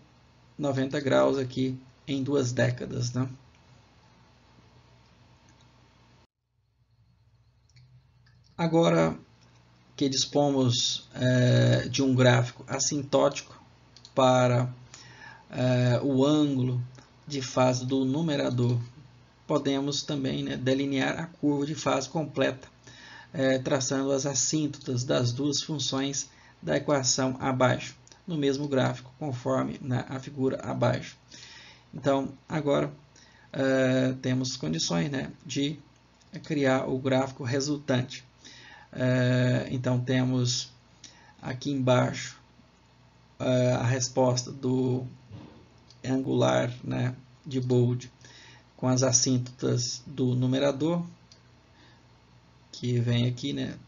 90 graus aqui em 2 décadas. Né? Agora que dispomos de um gráfico assintótico para o ângulo de fase do numerador, podemos também, né, delinear a curva de fase completa, traçando as assíntotas das duas funções da equação abaixo, no mesmo gráfico, conforme a figura abaixo. Então, agora temos condições, né, de criar o gráfico resultante. Então, temos aqui embaixo a resposta do angular, né, de Bode com as assíntotas do numerador, que vem aqui, né,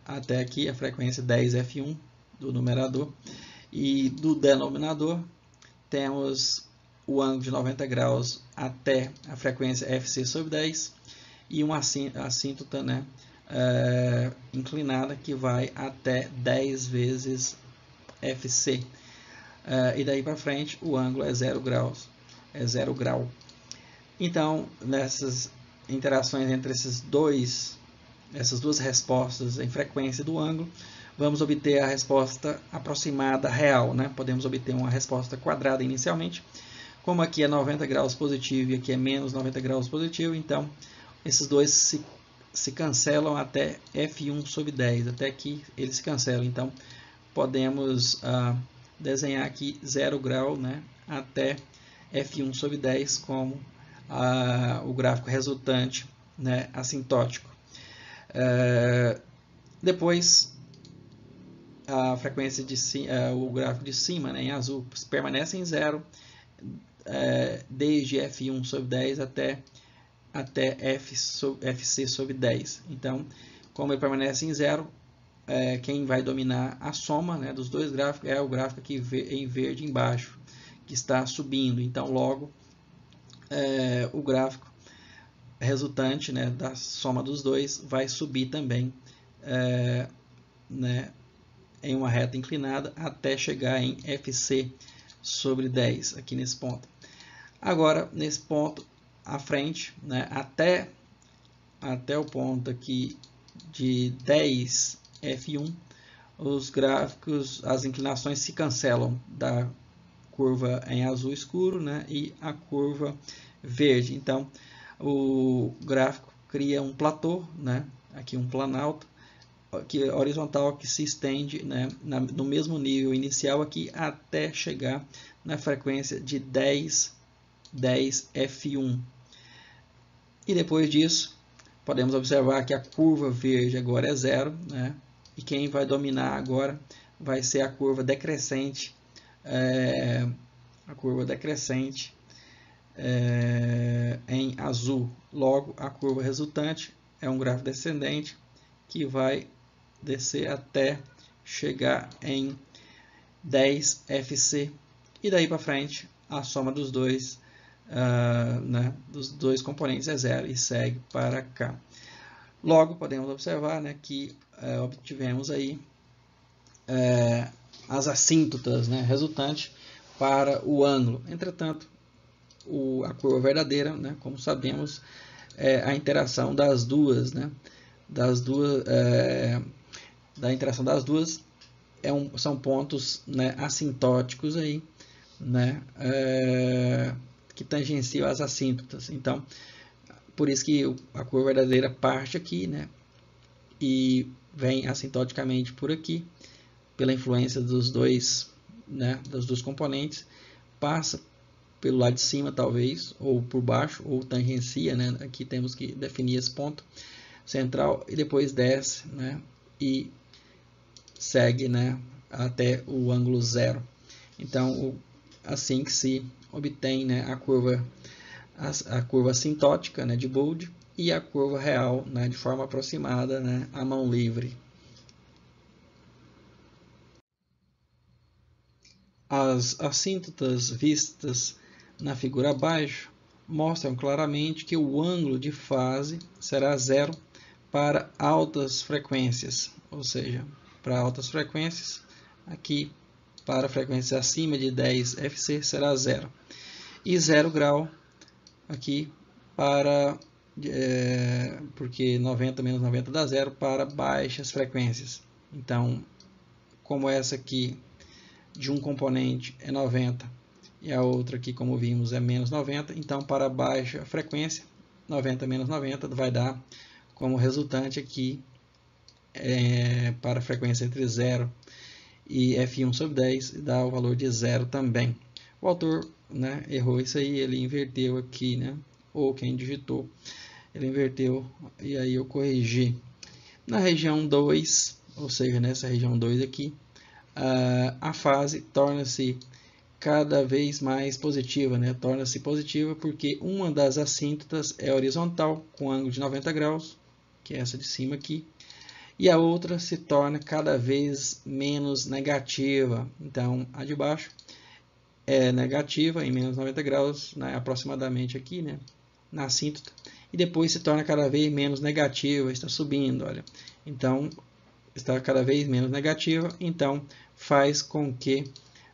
até aqui a frequência 10F1 do numerador, e do denominador temos o ângulo de 90 graus até a frequência FC sobre 10 e uma assíntota, né, inclinada que vai até 10 vezes FC. E daí para frente o ângulo é 0 graus, é 0 grau. Então, nessas interações entre essas duas respostas em frequência do ângulo, vamos obter a resposta aproximada real, né? Podemos obter uma resposta quadrada inicialmente, como aqui é 90 graus positivo e aqui é menos 90 graus positivo, então esses dois se cancelam até F1 sobre 10, até aqui eles se cancelam, então podemos desenhar aqui 0 grau, né, até F1 sobre 10 como o gráfico resultante, né, assintótico. Depois a frequência de o gráfico de cima, né, em azul, permanece em 0, desde F1 sobre 10 até FC sobre 10. Então, como ele permanece em 0, quem vai dominar a soma, né, dos dois gráficos é o gráfico aqui em verde embaixo, que está subindo. Então, logo, o gráfico resultante, né, da soma dos dois vai subir também, né, em uma reta inclinada até chegar em FC sobre 10, aqui nesse ponto. Agora, nesse ponto à frente, né, até o ponto aqui de 10 F1, os gráficos, as inclinações se cancelam da curva em azul escuro, né, e a curva verde. Então, o gráfico cria um platô, né, aqui um planalto, que é horizontal, que se estende, né, no mesmo nível inicial aqui até chegar na frequência de 10 F1. E depois disso, podemos observar que a curva verde agora é 0, né? E quem vai dominar agora vai ser a curva decrescente, em azul. Logo, a curva resultante é um gráfico descendente que vai descer até chegar em 10 FC. E daí para frente, a soma dos dois, né, dos dois componentes é 0 e segue para cá. Logo, podemos observar, né, que obtivemos aí as assíntotas, né, resultantes para o ângulo. Entretanto, a curva verdadeira, né, como sabemos, é a interação das duas, né, da interação das duas são pontos, né, assintóticos aí, né, que tangenciam as assíntotas. Então, por isso que a curva verdadeira parte aqui, né, e vem assintoticamente por aqui, pela influência dos dois, né, dos dois componentes, passa pelo lado de cima talvez, ou por baixo, ou tangencia, né, aqui temos que definir esse ponto central, e depois desce, né, e segue, né, até o ângulo 0. Então, assim que se obtém, né, a curva assintótica, né, de Bode, e a curva real, né, de forma aproximada, né, à mão livre. As assíntotas vistas na figura abaixo mostram claramente que o ângulo de fase será 0 para altas frequências, ou seja, para altas frequências, aqui para frequências acima de 10 FC será 0. E 0 grau aqui para, porque 90 menos 90 dá 0, para baixas frequências. Então, como essa aqui de um componente é 90 e a outra aqui, como vimos, é menos 90, então para baixa frequência, 90 menos 90 vai dar como resultante aqui, para a frequência entre 0 e F1 sobre 10, dá o valor de 0 também. O autor, né, errou isso aí, ele inverteu aqui, né, ou quem digitou, ele inverteu, e aí eu corrigi. Na região 2, ou seja, nessa região 2 aqui, a fase torna-se cada vez mais positiva, né? Torna-se positiva porque uma das assíntotas é horizontal, com ângulo de 90 graus, que é essa de cima aqui, e a outra se torna cada vez menos negativa. Então, a de baixo é negativa, em menos 90 graus, né, aproximadamente aqui, né, na assíntota, e depois se torna cada vez menos negativa, está subindo, olha. Então, está cada vez menos negativa, então faz com que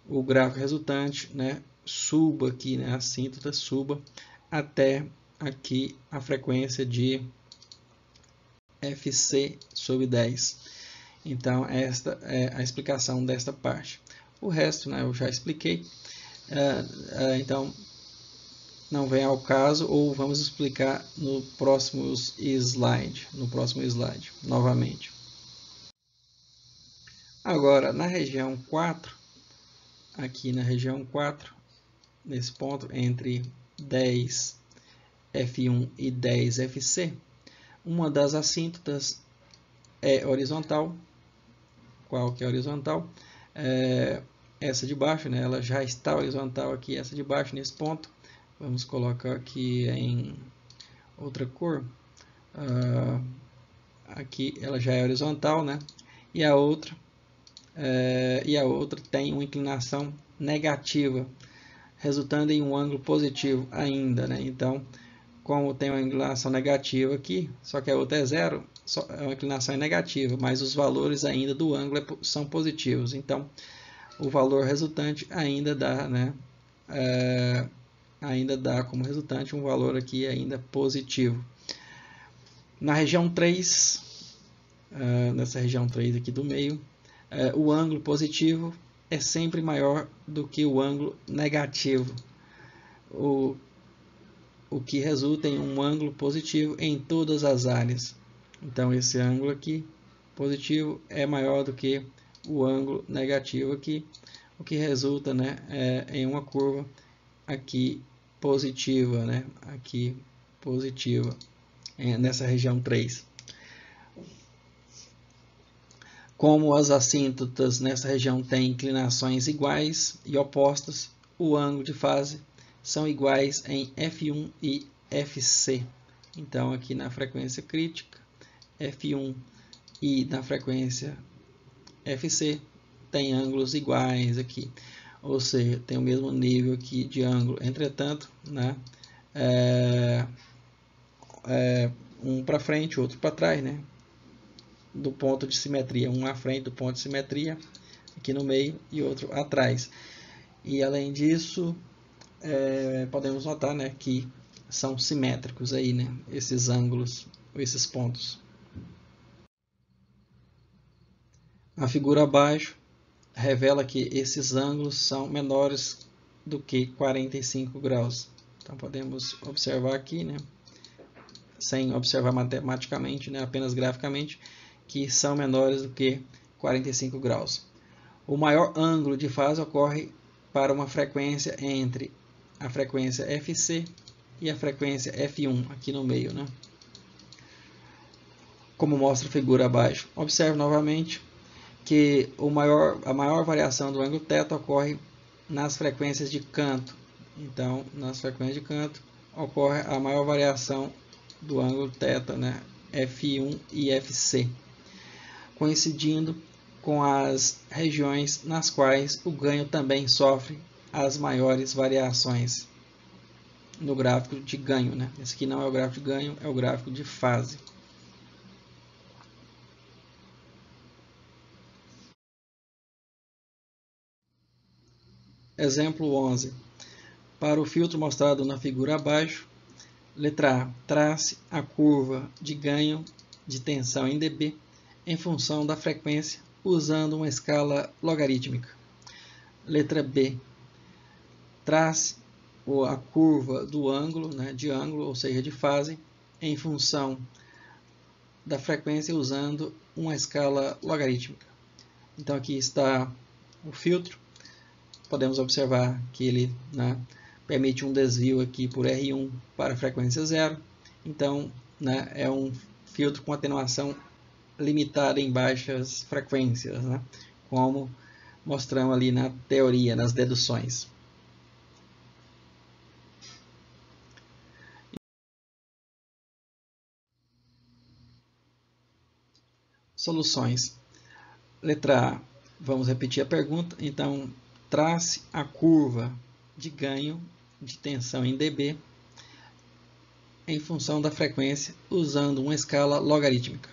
o gráfico resultante, né, suba aqui, né, a assíntota suba até aqui a frequência de FC sobre 10. Então, esta é a explicação desta parte. O resto, né, eu já expliquei. Então, não vem ao caso, ou vamos explicar no próximo slide, novamente. Agora, na região 4, aqui na região 4, nesse ponto entre 10 F1 e 10 FC, uma das assíntotas é horizontal. Qual que é horizontal? essa de baixo, né? Ela já está horizontal aqui, essa de baixo nesse ponto. Vamos colocar aqui em outra cor. Aqui ela já é horizontal, né? E a outra tem uma inclinação negativa, resultando em um ângulo positivo ainda, né? Então, como tem uma inclinação negativa aqui, só que a outra é zero, a inclinação é negativa, mas os valores ainda do ângulo são positivos. Então, o valor resultante ainda dá, né? Ainda dá como resultante um valor aqui ainda positivo. Na região 3, nessa região 3 aqui do meio, o ângulo positivo é sempre maior do que o ângulo negativo, o que resulta em um ângulo positivo em todas as áreas. Então, esse ângulo aqui positivo é maior do que o ângulo negativo aqui, o que resulta, né, em uma curva aqui positiva, né, aqui positiva, nessa região 3. Como as assíntotas nessa região têm inclinações iguais e opostas, o ângulo de fase são iguais em F1 e Fc. Então, aqui na frequência crítica, F1 e na frequência Fc tem ângulos iguais aqui, ou seja, tem o mesmo nível aqui de ângulo. Entretanto, né, um para frente, outro para trás, né, do ponto de simetria, um à frente do ponto de simetria, aqui no meio, e outro atrás. E além disso, podemos notar, né, que são simétricos aí, né, esses ângulos, esses pontos. A figura abaixo revela que esses ângulos são menores do que 45 graus. Então podemos observar aqui, né, sem observar matematicamente, né, apenas graficamente, que são menores do que 45 graus. O maior ângulo de fase ocorre para uma frequência entre a frequência Fc e a frequência F1, aqui no meio, né? Como mostra a figura abaixo. Observe novamente que a maior variação do ângulo θ ocorre nas frequências de canto. Então, nas frequências de canto, ocorre a maior variação do ângulo θ, né? F1 e Fc, coincidindo com as regiões nas quais o ganho também sofre as maiores variações no gráfico de ganho, né? Esse aqui não é o gráfico de ganho, é o gráfico de fase. Exemplo 11. Para o filtro mostrado na figura abaixo, letra A, trace a curva de ganho de tensão em dB em função da frequência usando uma escala logarítmica. Letra B, trace a curva do ângulo, né, de ângulo, ou seja, de fase, em função da frequência usando uma escala logarítmica. Então aqui está o filtro. Podemos observar que ele, né, permite um desvio aqui por R1 para a frequência zero. Então, né, é um filtro com atenuação limitada em baixas frequências, né, como mostramos ali na teoria, nas deduções. Soluções. Letra A. Vamos repetir a pergunta. Então, trace a curva de ganho de tensão em dB em função da frequência usando uma escala logarítmica.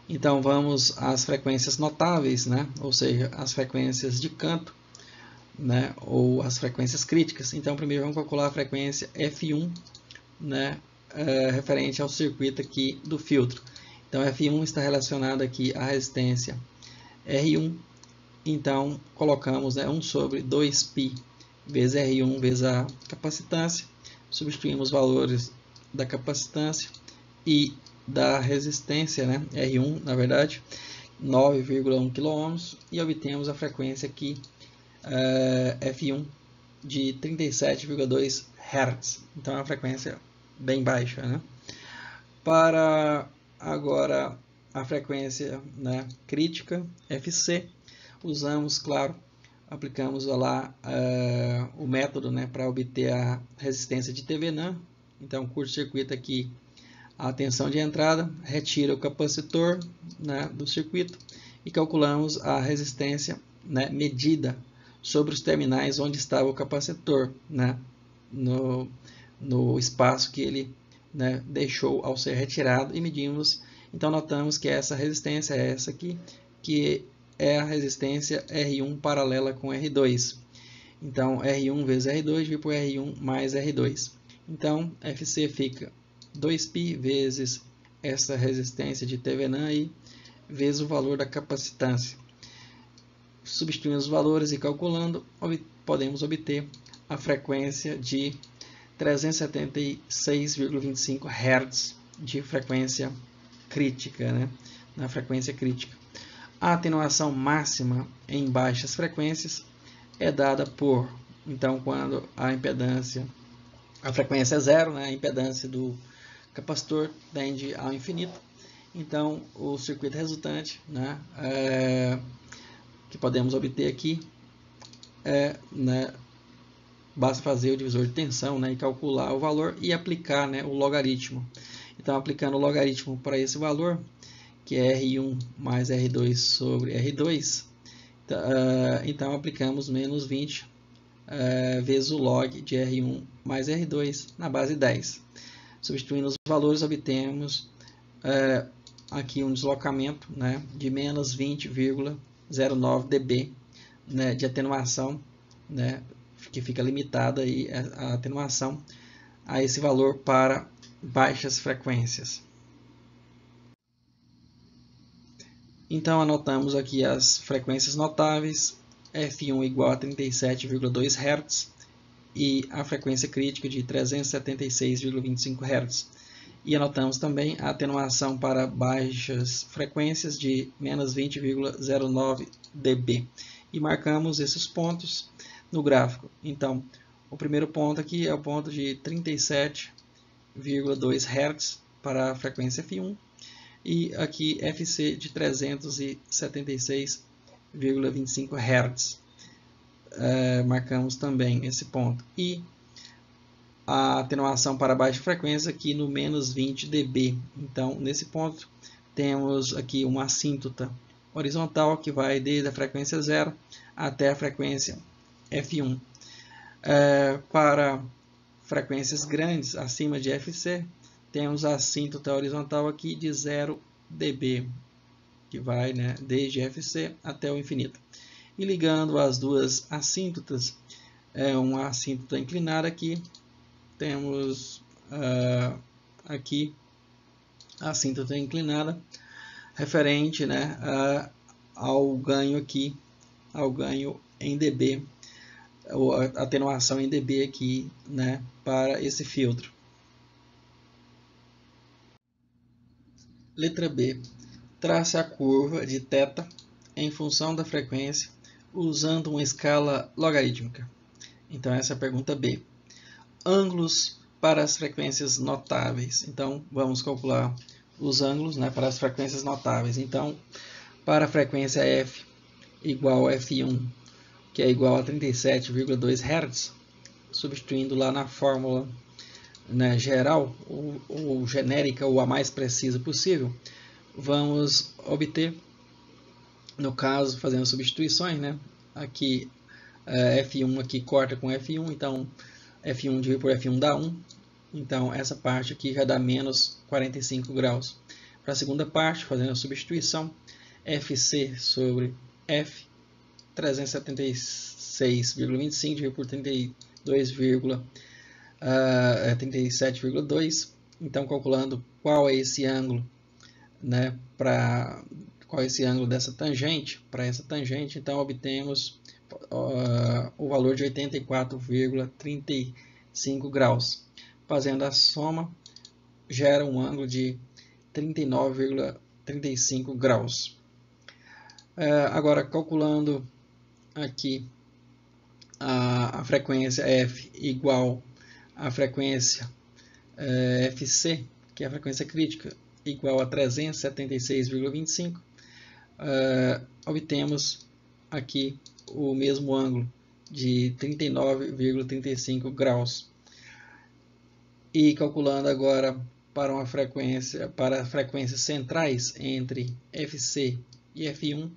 Então, vamos às frequências notáveis, né? Ou seja, as frequências de canto, né? Ou as frequências críticas. Então, primeiro vamos calcular a frequência F1, né? Referente ao circuito aqui do filtro. Então, F1 está relacionado aqui à resistência R1. Então, colocamos, né, 1 sobre 2π vezes R1 vezes a capacitância. Substituímos os valores da capacitância e da resistência, né, R1, na verdade, 9,1 kΩ, e obtemos a frequência aqui, F1, de 37,2 Hz. Então, é uma frequência bem baixa, né? Para agora a frequência, né, crítica, Fc, usamos, claro, aplicamos lá o método, né, para obter a resistência de Thevenin. Então, curto-circuito aqui a tensão de entrada, retira o capacitor, né, do circuito e calculamos a resistência, né, medida sobre os terminais onde estava o capacitor, né, no espaço que ele, né, deixou ao ser retirado, e medimos. Então notamos que essa resistência é essa aqui, que é a resistência R1 paralela com R2. Então R1 vezes R2 dividido por R1 mais R2. Então FC fica 2π vezes essa resistência de Thevenin aí, vezes o valor da capacitância. Substituindo os valores e calculando, podemos obter a frequência de 376,25 Hz de frequência crítica, né? Na frequência crítica. A atenuação máxima em baixas frequências é dada por, então, quando a impedância, a frequência é zero, né? A impedância do capacitor tende ao infinito. Então, o circuito resultante, né, que podemos obter aqui, né, basta fazer o divisor de tensão, né, e calcular o valor e aplicar, né, o logaritmo. Então, aplicando o logaritmo para esse valor, que é R1 mais R2 sobre R2, então aplicamos menos 20 vezes o log de R1 mais R2 na base 10. Substituindo os valores, obtemos aqui um deslocamento, né, de menos 20,09 dB, né, de atenuação, né, que fica limitada aí a atenuação a esse valor para baixas frequências. Então anotamos aqui as frequências notáveis, F1 igual a 37,2 Hz e a frequência crítica de 376,25 Hz. E anotamos também a atenuação para baixas frequências de menos 20,09 dB. E marcamos esses pontos no gráfico. Então, o primeiro ponto aqui é o ponto de 37,2 Hz para a frequência F1. E aqui FC de 376,25 Hz. Marcamos também esse ponto. E a atenuação para baixa frequência aqui no menos 20 dB. Então, nesse ponto, temos aqui uma assíntota horizontal que vai desde a frequência 0 até a frequência F1. Para frequências grandes, acima de FC, temos a assíntota horizontal aqui de 0 dB, que vai, né, desde FC até o infinito. E ligando as duas assíntotas, uma assíntota inclinada aqui, temos aqui a assíntota inclinada referente, né, ao ganho aqui, ao ganho em dB, ou a atenuação em dB aqui, né, para esse filtro. Letra B. Trace a curva de θ em função da frequência usando uma escala logarítmica. Então essa é a pergunta B. Ângulos para as frequências notáveis. Então vamos calcular os ângulos, né, para as frequências notáveis. Então, para a frequência F igual a F1, que é igual a 37,2 Hz, substituindo lá na fórmula, né, geral, ou genérica, ou a mais precisa possível, vamos obter, no caso, fazendo substituições, né, aqui F1 aqui corta com F1, então F1 dividido por F1 dá 1, então essa parte aqui já dá menos 45 graus. Para a segunda parte, fazendo a substituição, FC sobre F, 376,25 dividido por 37,2, então calculando qual é esse ângulo, né, qual é esse ângulo dessa tangente, para essa tangente, então obtemos o valor de 84,35 graus. Fazendo a soma, gera um ângulo de 39,35 graus. Agora, calculando aqui a frequência F igual à frequência FC, que é a frequência crítica, igual a 376,25, obtemos aqui o mesmo ângulo de 39,35 graus. E calculando agora para frequências centrais entre Fc e F1,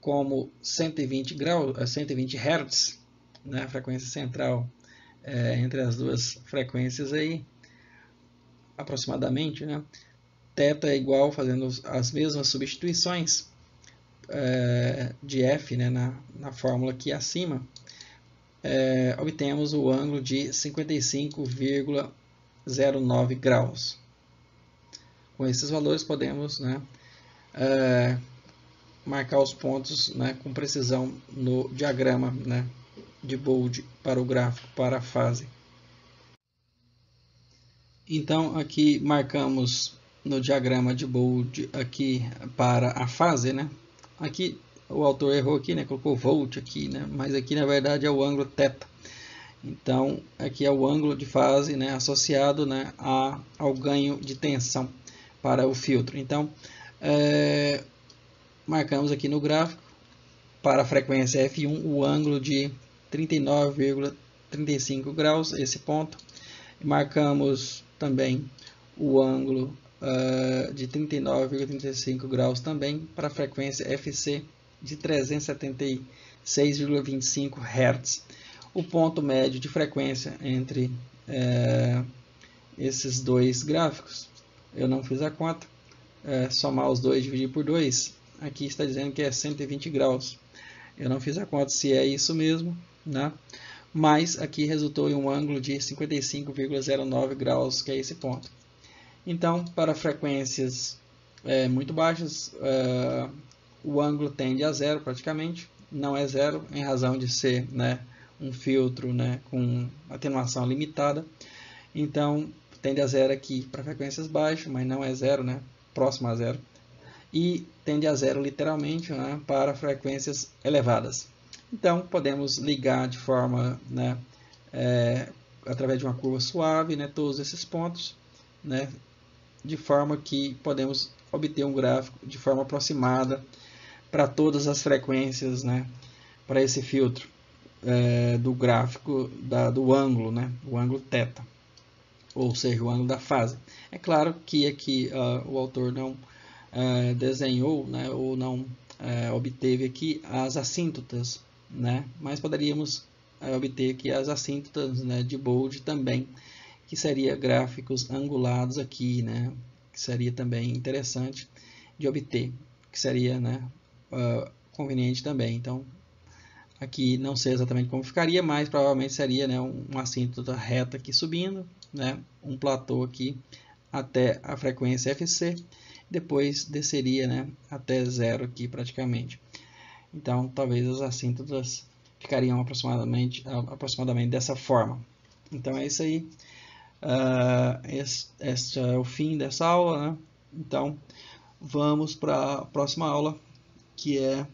como 120 graus, 120 Hz, né, a frequência central entre as duas frequências aí, aproximadamente, né? Θ é igual, fazendo as mesmas substituições de F, né, na fórmula aqui acima, obtemos o ângulo de 55,09 graus. Com esses valores podemos, né, marcar os pontos, né, com precisão no diagrama, né, de Bode para o gráfico, para a fase. Então aqui marcamos no diagrama de Bode aqui para a fase, né? Aqui o autor errou aqui, né? Colocou volt aqui, né? Mas aqui na verdade é o ângulo θ. Então aqui é o ângulo de fase, né, associado, né, ao ganho de tensão para o filtro. Então marcamos aqui no gráfico para a frequência F1 o ângulo de 39,35 graus, esse ponto. Marcamos também o ângulo de 39,35 graus também para a frequência Fc de 376,25 Hz. O ponto médio de frequência entre esses dois gráficos, eu não fiz a conta, somar os dois e dividir por 2, aqui está dizendo que é 120 graus. Eu não fiz a conta se é isso mesmo, né? Mas aqui resultou em um ângulo de 55,09 graus, que é esse ponto. Então, para frequências muito baixas, o ângulo tende a zero praticamente, não é zero, em razão de ser, né, um filtro, né, com atenuação limitada. Então, tende a zero aqui para frequências baixas, mas não é zero, né, próximo a zero. E tende a zero literalmente, né, para frequências elevadas. Então, podemos ligar de forma, né, através de uma curva suave, né, todos esses pontos, né, de forma que podemos obter um gráfico de forma aproximada para todas as frequências, né, para esse filtro do gráfico do ângulo, né, o ângulo θ, ou seja, o ângulo da fase. É claro que aqui o autor não desenhou, né, ou não obteve aqui as assíntotas, né, mas poderíamos obter aqui as assíntotas, né, de Bode também, que seria gráficos angulados aqui, né, que seria também interessante de obter, que seria, né, conveniente também. Então aqui não sei exatamente como ficaria, mas provavelmente seria, né, uma assíntota reta aqui subindo, né, um platô aqui até a frequência Fc, depois desceria, né, até zero aqui praticamente. Então talvez as assíntotas ficariam aproximadamente dessa forma. Então é isso aí. Este é o fim dessa aula, né? Então vamos para a próxima aula, que é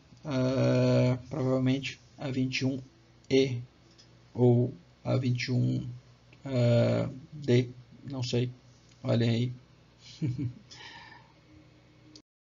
provavelmente a 21E ou a 21D, não sei, olhem aí.